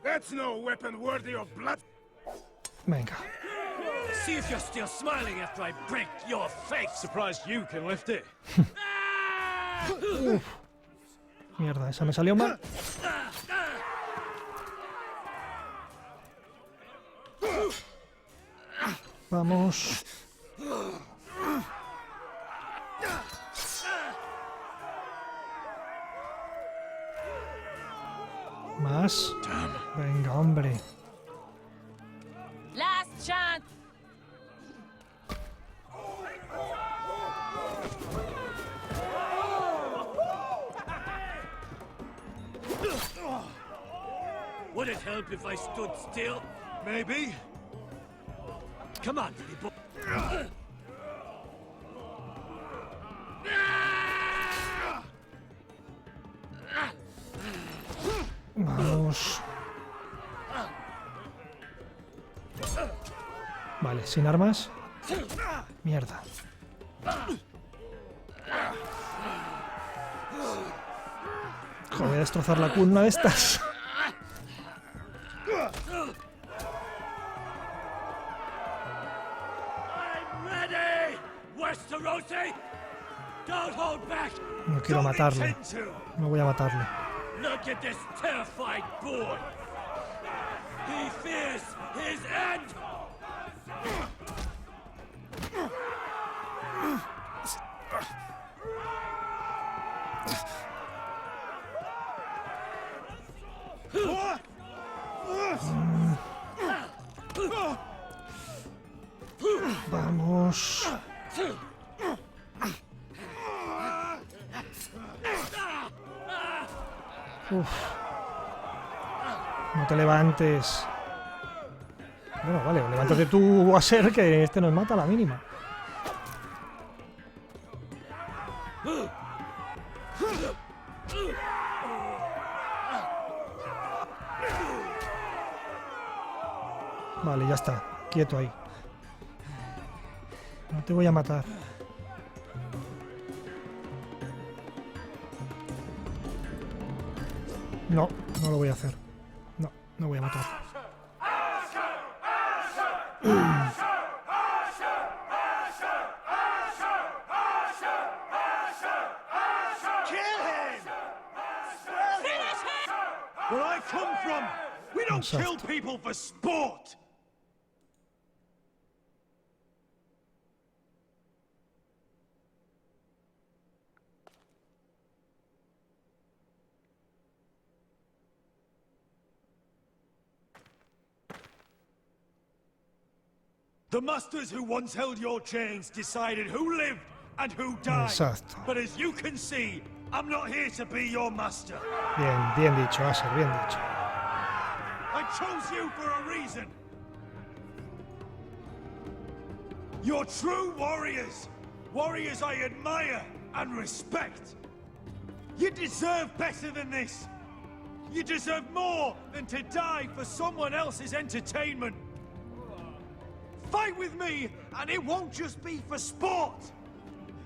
That's no weapon worthy of blood. Venga. See if you're still smiling after I break your face. Surprised you can lift it. Uf. Mierda, esa me salió mal. Vamos. Más. Venga, hombre. Last chance. Would it help if I stood still? Maybe. Come on, Billy boy. Vamos. Vale, sin armas. Mierda. Joder, voy a destrozar la Q en una de estas. I'm ready, Westerosi! Don't hold back. No quiero matarle. No voy a matarle. Look at this terrified boy. He fears his end. Vamos. Uf. No te levantes. Bueno, vale, levántate tú a ser que este nos mata a la mínima. Vale, ya está. Quieto ahí. No te voy a matar. No, no lo voy a hacer. No, no voy a matar. Where I come from, we don't kill people for sport. The masters who once held your chains decided who lived and who died. Exacto. But as you can see, I'm not here to be your master. Bien, bien dicho, Aser, bien dicho. I chose you for a reason. You're true warriors. Warriors I admire and respect. You deserve better than this. You deserve more than to die for someone else's entertainment. Fight with me, and it won't just be for sport.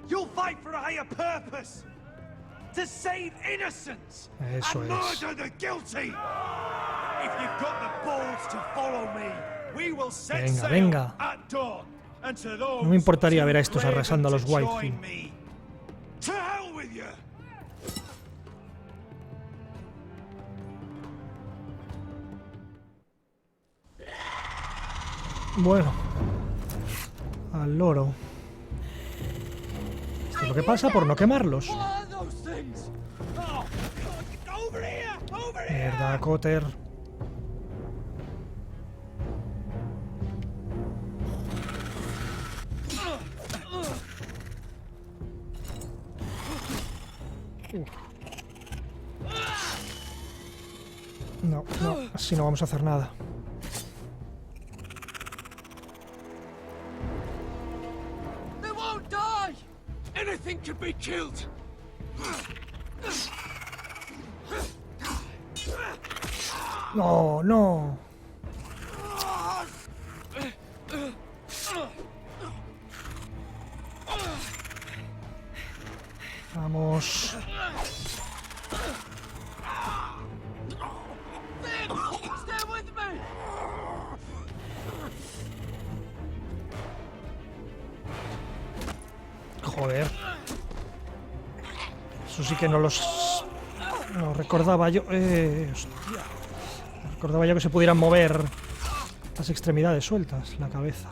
You'll fight for a higher purpose. To save innocents Eso and es. murder the guilty. If you've got the balls to follow me, we will set Venga, sail venga. at dawn. And to those No me importaría ver a too estos craven arrasando a los to White join Fin. me, to hell with you. Bueno. Al loro. Esto es lo que pasa por no quemarlos. Mierda, Cotter. No, no, así no vamos a hacer nada. They won't die. Anything can be killed. No, no. Vamos. Stay with me. Joder. Eso sí que no los... No recordaba yo... hostia. No recordaba yo que se pudieran mover las extremidades sueltas, la cabeza.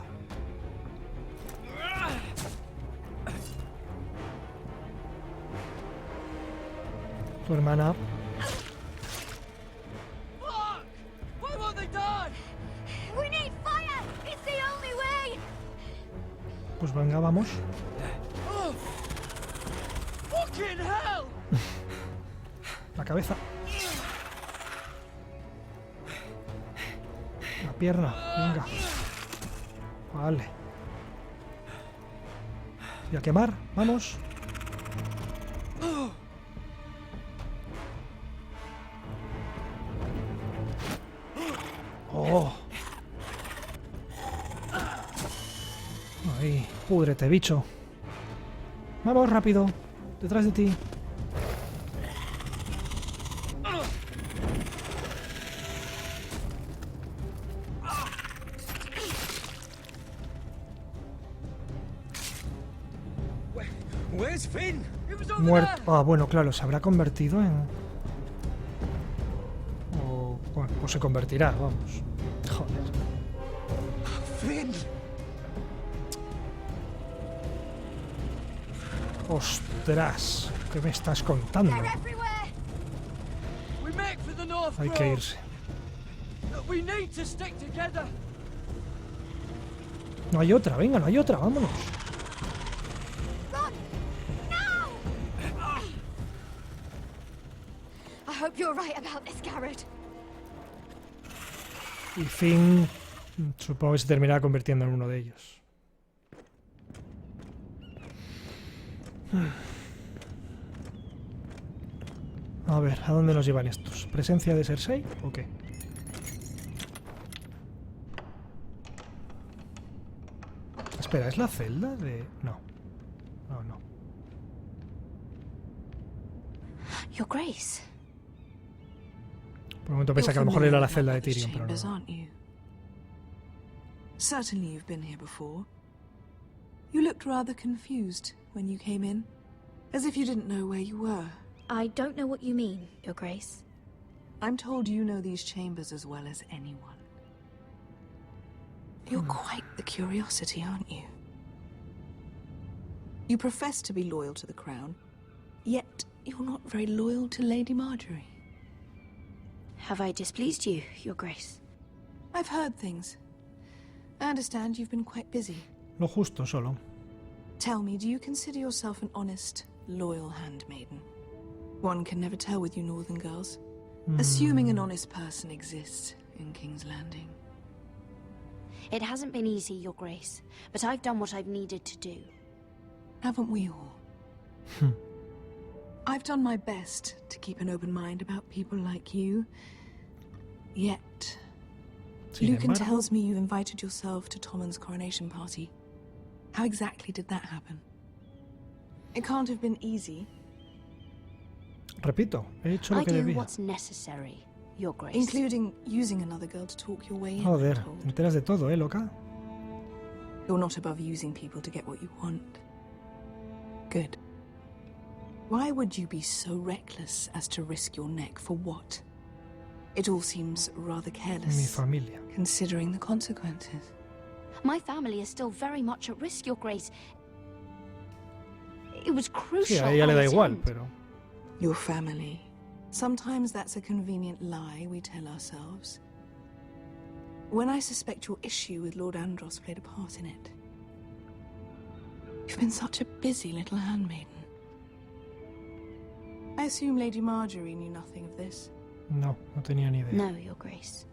Tu hermana. Why won't they die? We need fire! It's the only way! Pues venga, vamos. Oh, fucking hell! La cabeza. La pierna. Venga. Vale. Y a quemar. Vamos. Oh. Ahí. Púdrete, bicho. Vamos, rápido. Detrás de ti. Where's Finn? Muerto. Ah, bueno, claro, se habrá convertido en... O, bueno, pues se convertirá, vamos. Joder. Finn. Ostras, ¿qué me estás contando? We make for the North Hay que Grove. irse. We need to stick together. No hay otra, venga, no hay otra, vámonos. I hope you're right about this, Garrett. Y Finn, supongo que se terminará convirtiendo en uno de ellos. A ver, ¿a dónde nos llevan estos? ¿Presencia de Cersei o qué? Espera, ¿es la celda de...? No. No, no. Your Grace. Por un momento pensé que a lo mejor era la celda de Tyrion, pero Chambers, no. aren't you? Certainly you've been here before. You looked rather confused when you came in, as if you didn't know where you were. I don't know what you mean, Your Grace. I'm told you know these chambers as well as anyone. You're quite the curiosity, aren't you? You profess to be loyal to the crown, yet you're not very loyal to Lady Marjorie. Have I displeased you, Your Grace? I've heard things. I understand you've been quite busy. Lo justo, solo. Tell me, do you consider yourself an honest, loyal handmaiden? One can never tell with you northern girls. Assuming an honest person exists in King's Landing. It hasn't been easy, Your Grace, but I've done what I've needed to do. Haven't we all? I've done my best to keep an open mind about people like you. Yet, Lucan tells me you invited yourself to Tommen's coronation party. How exactly did that happen? It can't have been easy. Repito, he hecho lo I que do debía. what's necessary, Your Grace. Including using another girl to talk your way in. Joder, te enteras de todo, loca. You're not above using people to get what you want. Good. Why would you be so reckless as to risk your neck for what? It all seems rather careless. Mi familia. Considering the consequences. My family is still very much at risk, Your Grace. It was crucial. Sí, a ella le da I igual, attend. pero... Your family. Sometimes that's a convenient lie we tell ourselves. When I suspect your issue with Lord Andros played a part in it. You've been such a busy little handmaiden. I assume Lady Marjorie knew nothing of this. No, no tenía ni idea. No, Your Grace.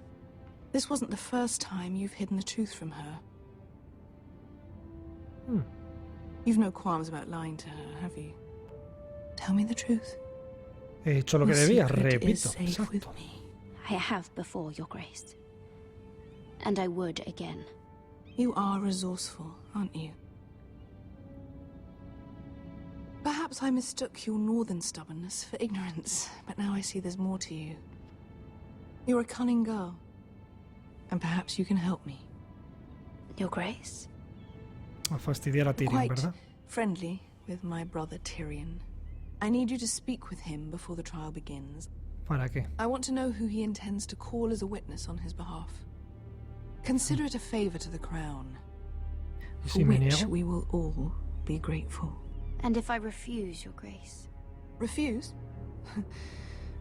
This wasn't the first time you've hidden the truth from her. You've no qualms about lying to her, have you? Tell me the truth. He hecho lo que Your debía, secret is repito. safe with Exacto. me. I have before, Your Grace. And I would again. You are resourceful, aren't you? Perhaps I mistook your northern stubbornness for ignorance, but now I see there's more to you. You're a cunning girl, and perhaps you can help me. Your Grace? A fastidiar a Tyrion, Quite ¿verdad? friendly with my brother Tyrion. I need you to speak with him before the trial begins. ¿Para qué? I want to know who he intends to call as a witness on his behalf. Consider it a favor to the crown, ¿Y for si me which niego? we will all be grateful. And if I refuse, Your Grace? Refuse?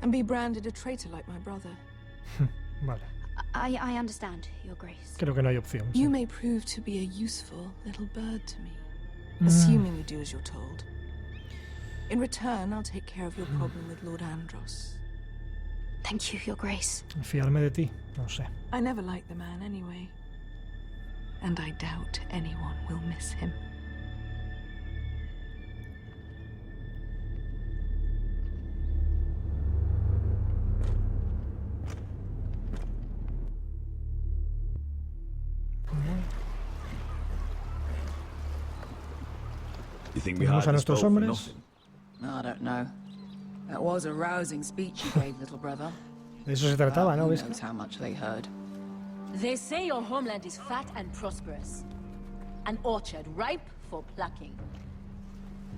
And be branded a traitor like my brother? Vale, I understand, Your Grace. creo que no hay opción. You may prove to be a useful little bird to me, assuming you do as you're told. In return, I'll take care of your problem with Lord Andros. Thank you, Your Grace. Fiarme de ti, no sé. I never liked the man anyway. And I doubt anyone will miss him. You think we Tenemos hired a this nuestros boat for hombres. nothing? I don't know. That was a rousing speech you gave, little brother. De eso se trataba, ¿no? Who ¿Ves? knows how much they heard. They say your homeland is fat and prosperous. An orchard ripe for plucking.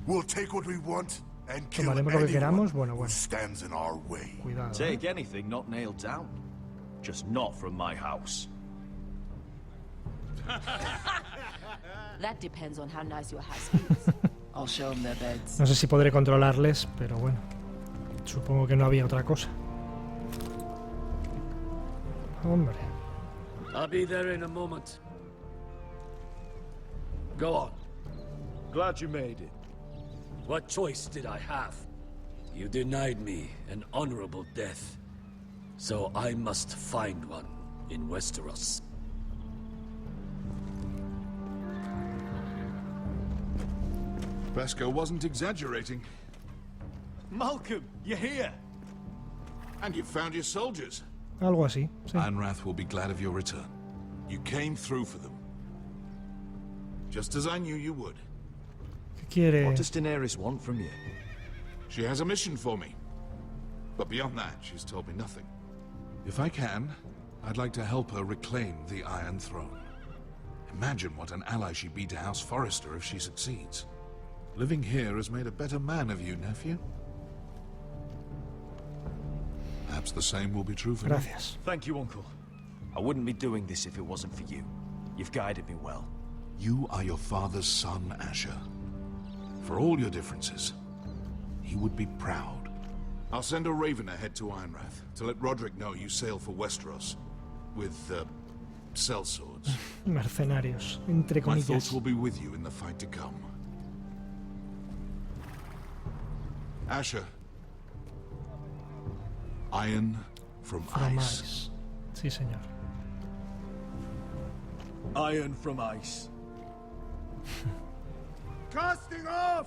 We'll take what we want and kill Tomaremos lo que queramos. anyone Bueno, who bueno. stands in our way. Cuidado. Take anything not nailed down. Just not from my house. That depends on how nice your house is. I'll show them their beds. No sé si podré controlarles, pero bueno. Supongo que no había otra cosa. Hombre. I'll be there in a moment. Go on. Glad you made it. What choice did I have? You denied me an honorable death. So I must find one in Westeros. Vesco wasn't exaggerating. Malcolm, you're here. And you found your soldiers. Algo así, sí. Anrath will be glad of your return. You came through for them. Just as I knew you would. ¿Qué quiere? What does Daenerys want from you? She has a mission for me. But beyond that, she's told me nothing. If I can, I'd like to help her reclaim the Iron Throne. Imagine what an ally she'd be to House Forrester if she succeeds. Living here has made a better man of you, nephew. Perhaps the same will be true for Gracias. Thank you, Uncle. I wouldn't be doing this if it wasn't for you. You've guided me well. You are your father's son, Asher. For all your differences, he would be proud. I'll send a raven ahead to Ironrath to let Roderick know you sail for Westeros with sellswords. Mercenarios, entre My thoughts comillas. will be with you in the fight to come. Asher. Iron from ice. Sí, señor. Iron from ice. Casting off!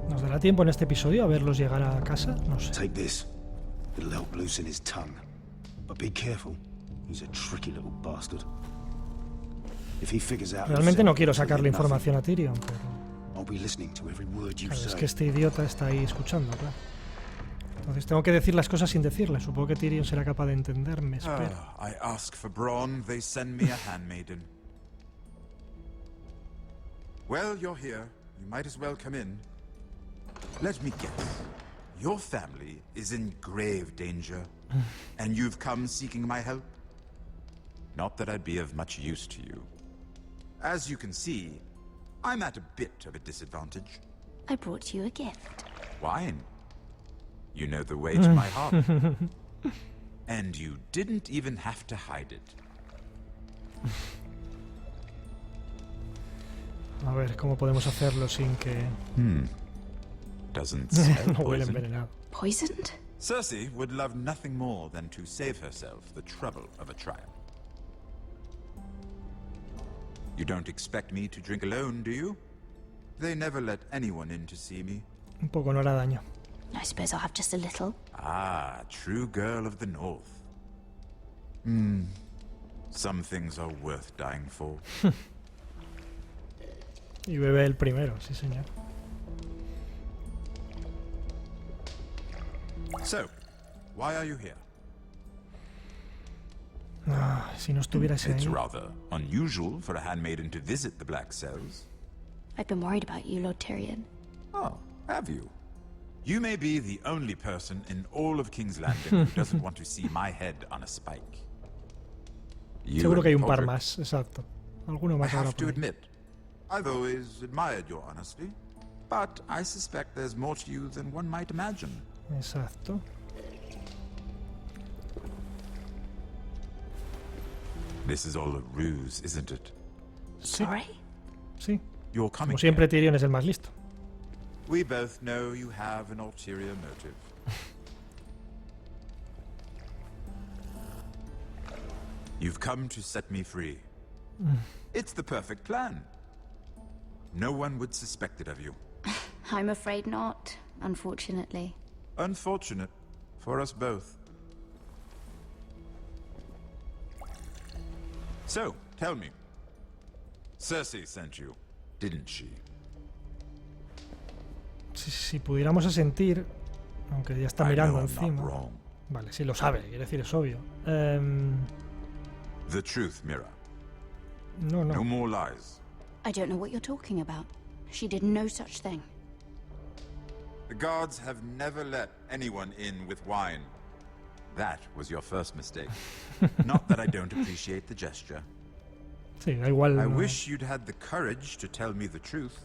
¿Nos dará tiempo en este episodio a verlos llegar a casa? No sé. Take this. It'll help loosen his tongue. But be careful. He's a tricky little bastard. If he figures out Realmente no quiero sacarle información a Tyrion, pero... I'll be listening to every word you Claro, es say. que este idiota está ahí escuchando, claro. Entonces tengo que decir las cosas sin decirlas. Supongo que Tyrion será capaz de entenderme, espero. I ask for brawn, they send me a handmaiden. Well, you're here. You might as well come in. Let me guess. Your family is in grave danger, and you've come seeking my help? Not that I'd be of much use to you. As you can see, I'm at a bit of a disadvantage. I brought you a gift. Wine. You know the way to my heart. And you didn't even have to hide it. A ver, ¿cómo podemos hacerlo sin que... Doesn't smell no huele poison. envenenado? Poisoned? Cersei would love nothing more than to save herself the trouble of a trial. You don't expect me to drink alone, do you? They never let anyone in to see me. Un poco no hará daño. I suppose I'll have just a little. Ah, true girl of the North. Some things are worth dying for. Y bebe el primero, sí señor. So, why are you here? Ah, si no estuvieras It's ahí... rather unusual for a handmaiden to visit the Black Cells. I've been worried about you, Lord Tyrion. Oh, have you? You may be the only person in all of King's Landing who doesn't want to see my head on a spike. You Seguro and que hay un par Podrick. más, exacto. Alguno I más habrá have to por ahí. admit, I've always admired your honesty, but I suspect there's more to you than one might imagine. Exacto. This is all a ruse, isn't it? Sorry? Sí. You're coming Como siempre, here. Tyrion es el más listo. We both know you have an ulterior motive. You've come to set me free. It's the perfect plan. No one would suspect it of you. I'm afraid not, unfortunately. Unfortunate for us both. So, tell me. Cersei sent you, didn't she? Si pudiéramos asentir, aunque ya está I mirando know I'm not encima. wrong. Vale, sí lo sabe, quiere decir, es obvio. The truth, Mira. No, no. No more lies. I don't know what you're talking about. She did no such thing. The guards have never let anyone in with wine. That was your first mistake. Not that I don't appreciate the gesture. Sí, da igual. I No. wish you'd had the courage to tell me the truth.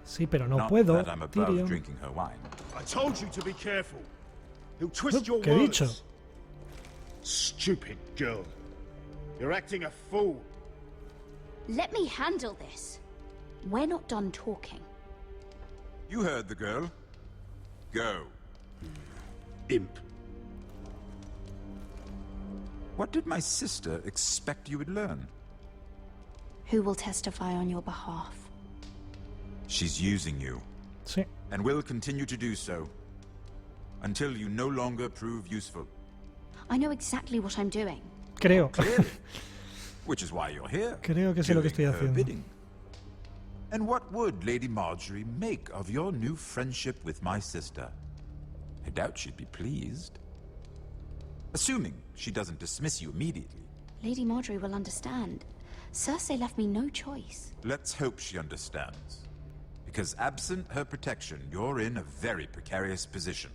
Sí, pero no Not puedo, that I'm above Tyrion. drinking her wine. I told you to be careful. He'll twist your ¿Qué he words. dicho? Stupid girl. You're acting a fool. Let me handle this. We're not done talking. You heard the girl. Go. Imp. What did my sister expect you would learn? Who will testify on your behalf? She's using you. Sí. And will continue to do so. Until you no longer prove useful. I know exactly what I'm doing. Creo. Clearly. Which is why you're here. Creo que sé lo que estoy doing her haciendo. bidding. And what would Lady Marjorie make of your new friendship with my sister? I doubt she'd be pleased. Assuming she doesn't dismiss you immediately. Lady Marjorie will understand. Cersei left me no choice. Let's hope she understands. Because absent her protection, you're in a very precarious position.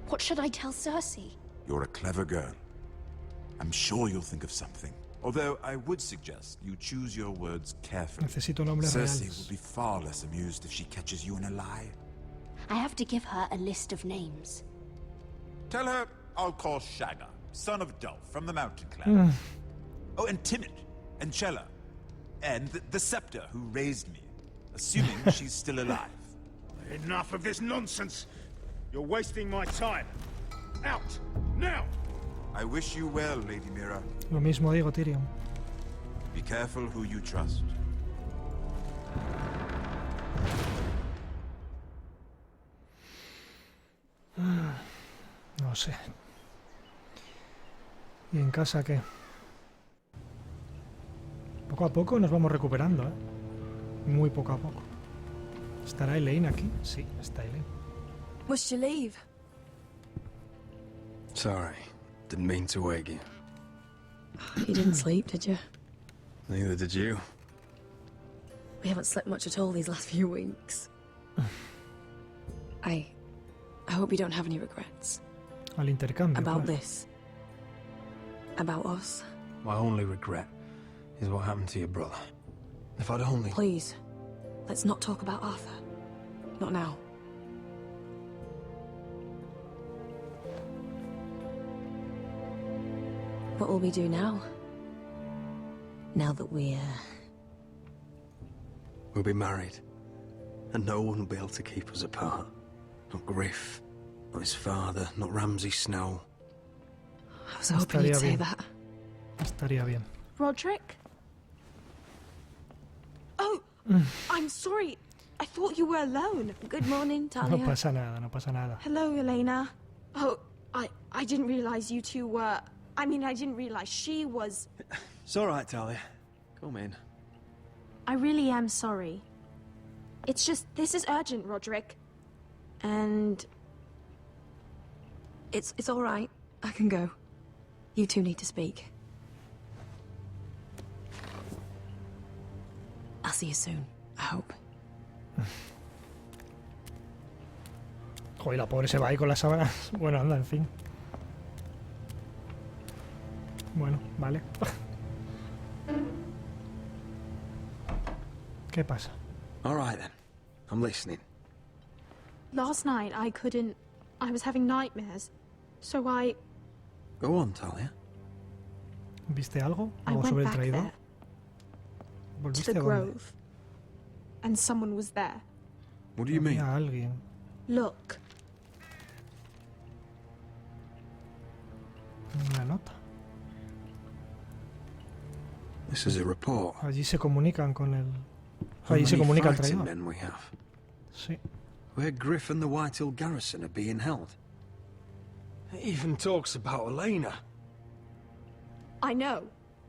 What should I tell Cersei? You're a clever girl. I'm sure you'll think of something. Although I would suggest you choose your words carefully. Necesito nombres Cersei reales. will be far less amused if she catches you in a lie. I have to give her a list of names. Tell her I'll call Shagga, son of Dolph from the Mountain Clan. Oh, and Timid, and Chella, and the Scepter who raised me, assuming she's still alive. Enough of this nonsense. You're wasting my time. Out! Now! I wish you well, Lady Mira. Lo mismo digo, Tyrion. Be careful who you trust. No sé. ¿Y en casa qué? Poco a poco nos vamos recuperando, ¿eh? Muy poco a poco. ¿Estará Elaine aquí? Sí, está Elaine. Must you leave? Sorry. Didn't mean to wake you. You didn't sleep, did you? Neither did you. We haven't slept much at all these last few weeks. I hope you don't have any regrets. Al intercambio. About claro. this. About us. My only regret is what happened to your brother. If I'd only... Please, let's not talk about Arthur. Not now. What will we do now? Now that we're... We'll be married. And no one will be able to keep us apart. Not Griff, not his father, not Ramsay Snow. I was hoping you'd say bien. that. Estaría bien. Roderick? Oh, I'm sorry. I thought you were alone. Good morning, Talia. No pasa nada, no pasa nada. Hello, Elena. Oh, I didn't realize you two were... I mean, I didn't realize she was... It's all right, Talia. Come in. I really am sorry. It's just, this is urgent, Roderick. And... It's all right. I can go. You two need to speak. I'll see you soon, I hope. Joder, la pobre se va ahí con las sábanas. Bueno, anda, en fin. Bueno, vale. ¿Qué pasa? All right, then. I'm listening. last night I couldn't... I was having nightmares. So I... Go on, Talia. ¿Viste algo? I ¿Algo went sobre el back traidor? there, to ¿Volviste the a dónde? grove. And someone was there. What do you mean? Había alguien. Look. Una nota. This is a report. Allí se comunican con el... How Allí se many comunica el fighting traidor. men we have. Sí. Where Griff and the Whitehill garrison are being held. It even talks about Elena. I know.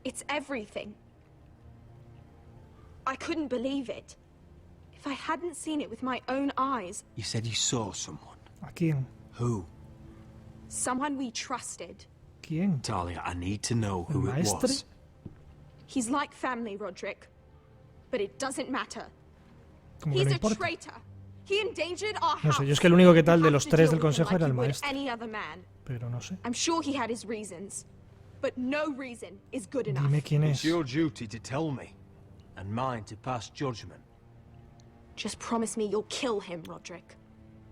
It's everything. I couldn't believe it. If I hadn't seen it with my own eyes, You said you saw someone. ¿A quién? Who? someone we trusted. ¿Quién? Talia, I need to know who ¿El it maestre? was. He's like family, Roderick. But it doesn't matter. Como que He's no a importa. traitor. He endangered our No house. sé, yo es que el único que tal de You los have to tres deal del with him consejo like era el you would maestro. any other man. Pero no sé. I'm sure he had his reasons. But no reason is good enough. Dime quién It's es. your duty to tell me, and mine to pass judgment. Just promise me you'll kill him, Roderick.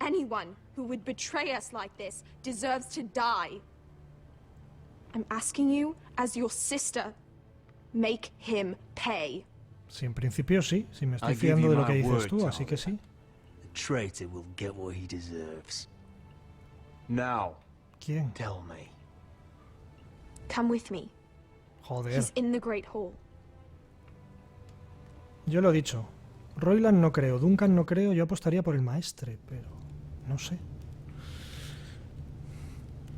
Anyone who would betray us like this deserves to die. I'm asking you, as your sister, make him pay. Sí, en principio sí. Sí, me estoy I give fiando you de lo my que dices word, tú, así Tom. que sí. The traitor will get what he deserves. Now, ¿Quién? tell me. Come with me. Joder. He's in the Great Hall. Yo lo he dicho. Roiland no creo, Duncan no creo, yo apostaría por el maestre, pero no sé.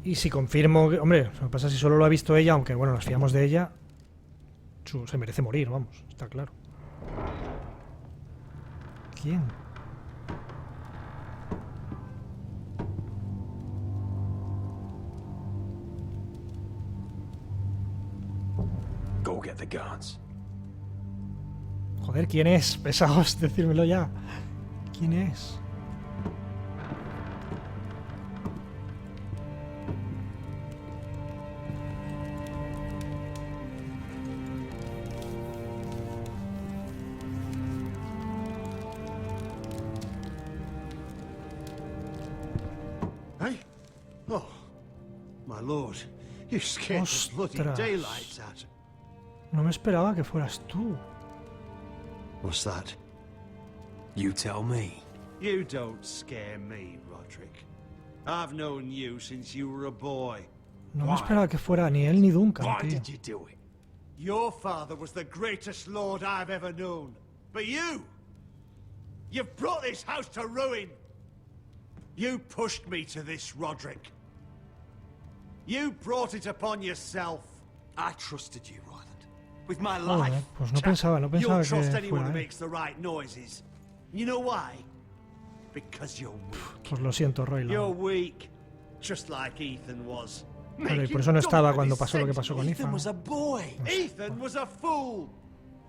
Y si confirmo que... Hombre, lo que pasa es que si solo lo ha visto ella, aunque bueno, nos fiamos de ella, se merece morir, vamos, está claro. ¿Quién? Go get the guards. Joder, ¿quién es? Pesaos, decírmelo ya. ¿Quién es? Hey? Oh, my lord. You scared the bloody Ostras. daylights out. No me esperaba que fueras tú. What's that? You tell me. You don't scare me, Roderick. I've known you since you were a boy. No me esperaba que fuera ni él ni Duncan, Why tío. did you do it? Your father was the greatest lord I've ever known. But you've brought this house to ruin. You pushed me to this, Roderick. You brought it upon yourself. I trusted you, Roland. With my Joder, life. pues no pensaba You'll que trust anyone fuera who él. makes the right noises. You know why? Because you're weak. Pues lo siento, You're Roiland. weak. Just like Ethan was. Claro, y por eso no estaba cuando pasó lo que pasó con Ethan. was a boy. Ethan was a fool.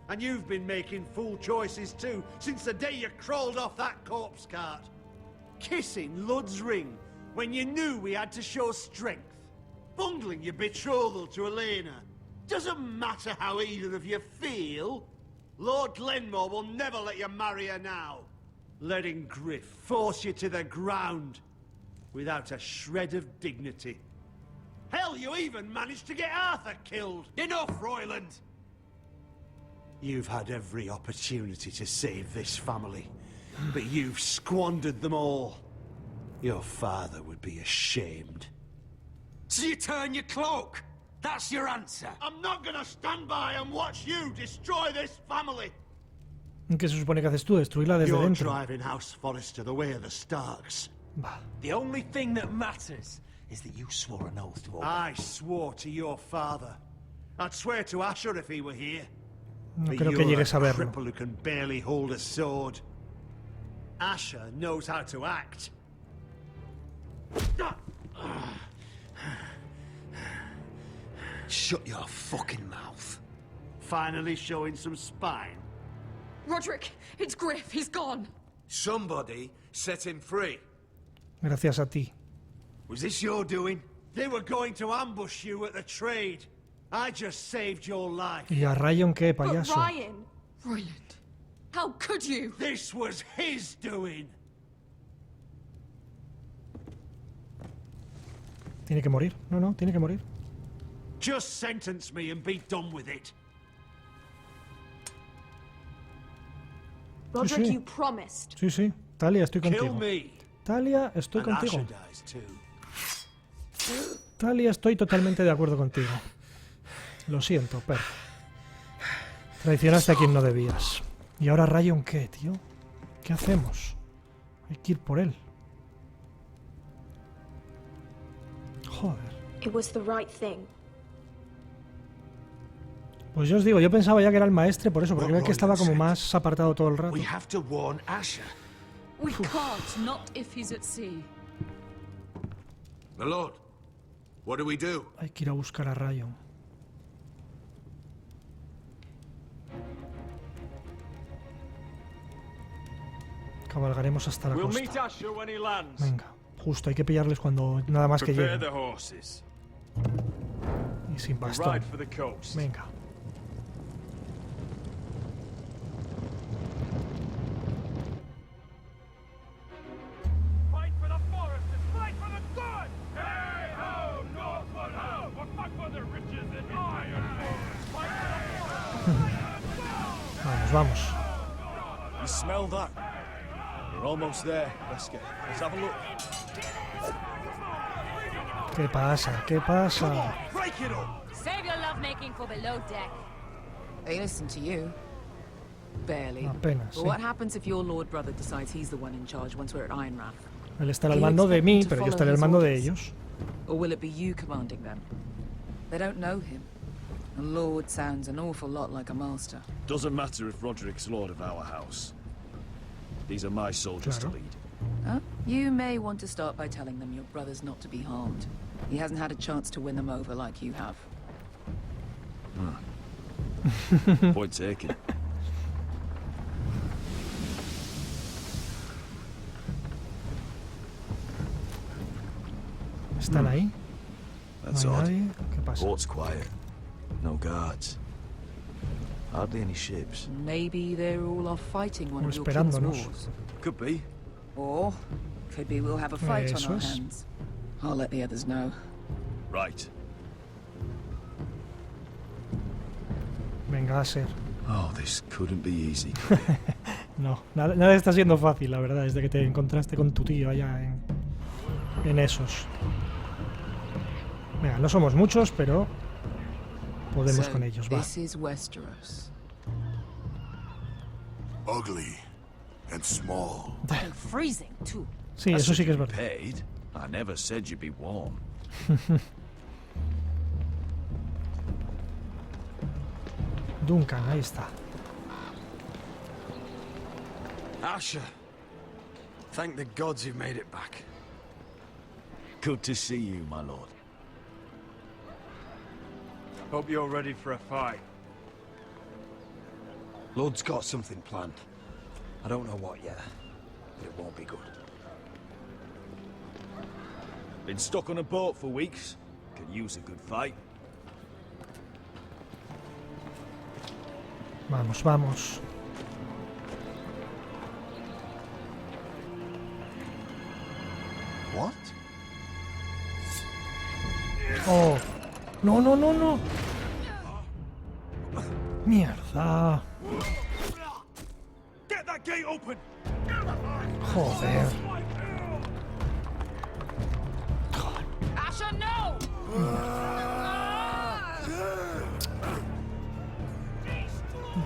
And you've been making fool choices too, since the day you crawled off that corpse cart. Kissing Lud's ring when you knew we had to show strength. Bungling your betrothal to Elena. Doesn't matter how either of you feel. Lord Glenmore will never let you marry her now. Letting Griff force you to the ground without a shred of dignity. Hell, you even managed to get Arthur killed. Enough, Roiland! You've had every opportunity to save this family, but you've squandered them all. Your father would be ashamed. So you turn your cloak? That's your answer? I'm not gonna stand by and watch you destroy this family. ¿Qué se supone que haces tú? Destruirla desde You're dentro. driving House Forrester the way of the Starks. The only thing that matters is that you swore an oath to obey. I swore to your father. I'd swear to Asher if he were here. No But creo que you're llegues a verlo. cripple who can barely hold a sword. Asher knows how to act. Shut your fucking mouth. Finally showing some spine. Roderick, it's Griff. He's gone. Somebody set him free. Gracias a ti. Was this your doing? They were going to ambush you at the trade. I just saved your life. ¿Y a Ryan qué, payaso? Ryan! Roland, how could you? This was his doing. Tiene que morir. No, no, tiene que morir. Just sentence me and be done with it. Roderick, sí. you promised. Sí, sí. Talia, estoy Kill contigo. me. Talia, estoy And contigo. Asher dies too. Talia, estoy totalmente de acuerdo contigo. Lo siento, Per. Traicionaste a quien no debías. ¿Y ahora Ryan qué, tío? ¿Qué hacemos? Hay que ir por él. Joder. It was the right thing. Pues yo os digo, yo pensaba ya que era el maestre por eso, porque veía que estaba como más apartado todo el rato. We have to warn Asher. We can't, not if he's at sea. My lord, what do we do? Hay que ir a buscar a Ryan. Cabalgaremos hasta la We'll costa. meet Asher when he lands. Venga, justo, hay que pillarles cuando nada más que Prepare lleguen. the horses. Y sin We'll bastón. ride for the coast. Venga. Fight for the forest and fight for the good! Hey ho, Northwood ho! We'll fight for the riches and iron! Fight for the forest! Vamos, vamos. You smell that? We're almost there. Let's have a look. ¿Qué pasa? ¿Qué pasa? Save your lovemaking for below deck. They listen to you. Barely. Apenas, But sí. what happens if your lord brother decides he's the one in charge once we're at Ironrath? Él estará al mando de mí, pero yo estaré al mando de ellos. Or will it be you commanding them? They don't know him. A lord sounds an awful lot like a master. Doesn't matter if Roderick's lord of our house. These are my soldiers to lead. You may want to start by telling them your brother's not to be harmed. He hasn't had a chance to win them over like you have. Point taken. ¿Están ahí? That's No hay odd. nadie. ¿Qué pasa? Port's quiet. No guards. Hardly any ships. Maybe they're all off fighting one of your king's esperándonos. wars. Could be. Or could be we'll have a fight on Eso our es. hands. I'll let the others know. Right. Venga, a ser. Oh, this couldn't be easy. No, nada está siendo fácil, la verdad, desde que te encontraste con tu tío allá en esos. Venga, no somos muchos, pero podemos So, con ellos, va. This is Westeros. Ugly and small. And freezing, too. Sí, eso sí que es verdad. Paid? I never said you'd be warm. Duncan, ahí está. Asher. Thank the gods you've made it back. Good to see you, my lord. Hope you're ready for a fight. Lord's got something planned. I don't know what yet, but it won't be good. Been stuck on a boat for weeks. Could use a good fight. Vamos, vamos. What? Oh. No, no, no, no. Mierda. Get that gate open! Joder. Asher, no!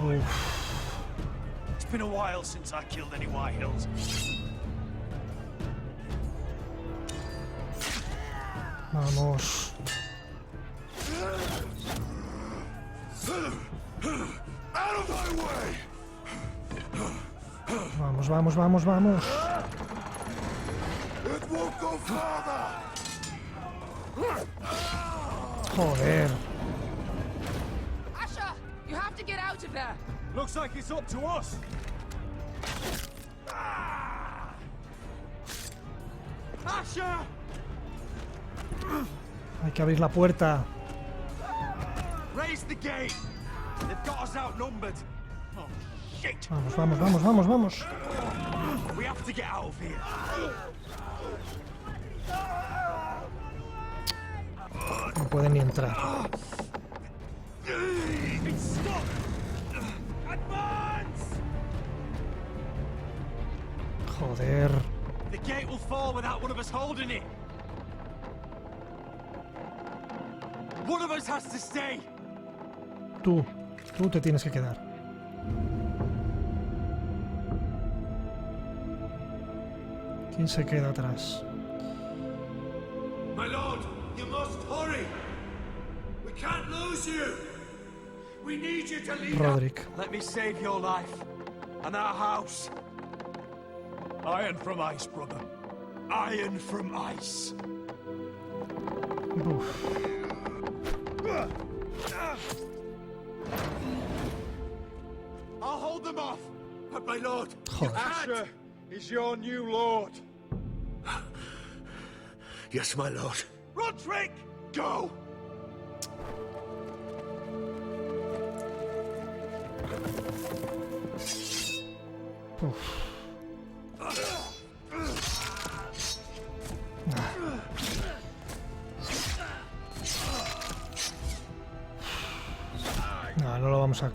Uf. It's been a while since I killed any White Hills. Vamos. Out of my way! Vamos, vamos, vamos, vamos. It won't go farther! Joder. Asher, you have to get out of there. Looks like it's up to us. Asher! Hay que abrir la puerta. Raise the gate! They've got us outnumbered. Oh, shit! Vamos, vamos, vamos, vamos, vamos. We have to get out of here. No pueden ni entrar. It's stuck! Advance! Joder. The gate will fall without one of us holding it. One of us has to stay. Tú te tienes que quedar. ¿Quién se queda atrás? My lord, you must hurry. We can't lose you. We need you to lead Roderick. Let me save your life and our house. Iron from ice, brother. Iron from ice. Uf. I'll hold them off. But my lord, Joder. Asher, is your new lord. Yes, my lord. Roderick! Go! No, no lo vamos a...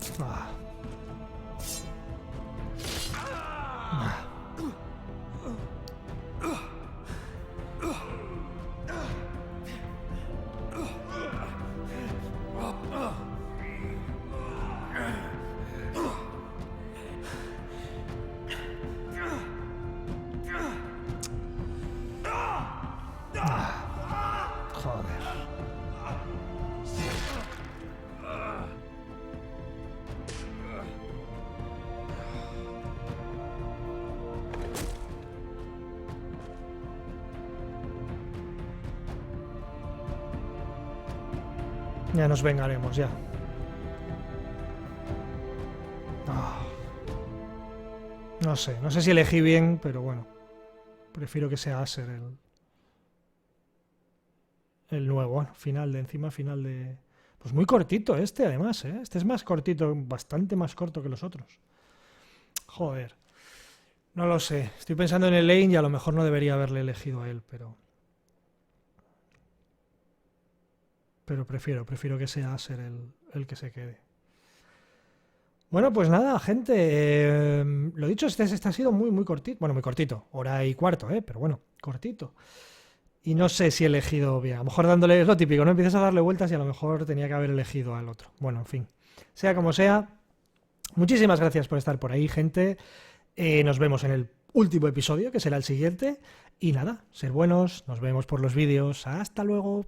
Ya nos vengaremos, ya. No sé si elegí bien, pero bueno. Prefiero que sea Aser el nuevo. Bueno, final de... Pues muy cortito este, además, ¿eh? Este es más cortito, bastante más corto que los otros. Joder. No lo sé. Estoy pensando en el Lane y a lo mejor no debería haberle elegido a él, pero prefiero que sea Aser el que se quede. Bueno, pues nada, gente. Lo dicho, este ha sido muy cortito. Bueno, muy cortito. 1:15, pero bueno, cortito. Y no sé si he elegido bien. A lo mejor dándole... Es lo típico, ¿no? Empiezas a darle vueltas y a lo mejor tenía que haber elegido al otro. Bueno, en fin. Sea como sea, muchísimas gracias por estar por ahí, gente. Nos vemos en el último episodio, que será el siguiente. Y nada, ser buenos. Nos vemos por los vídeos. Hasta luego.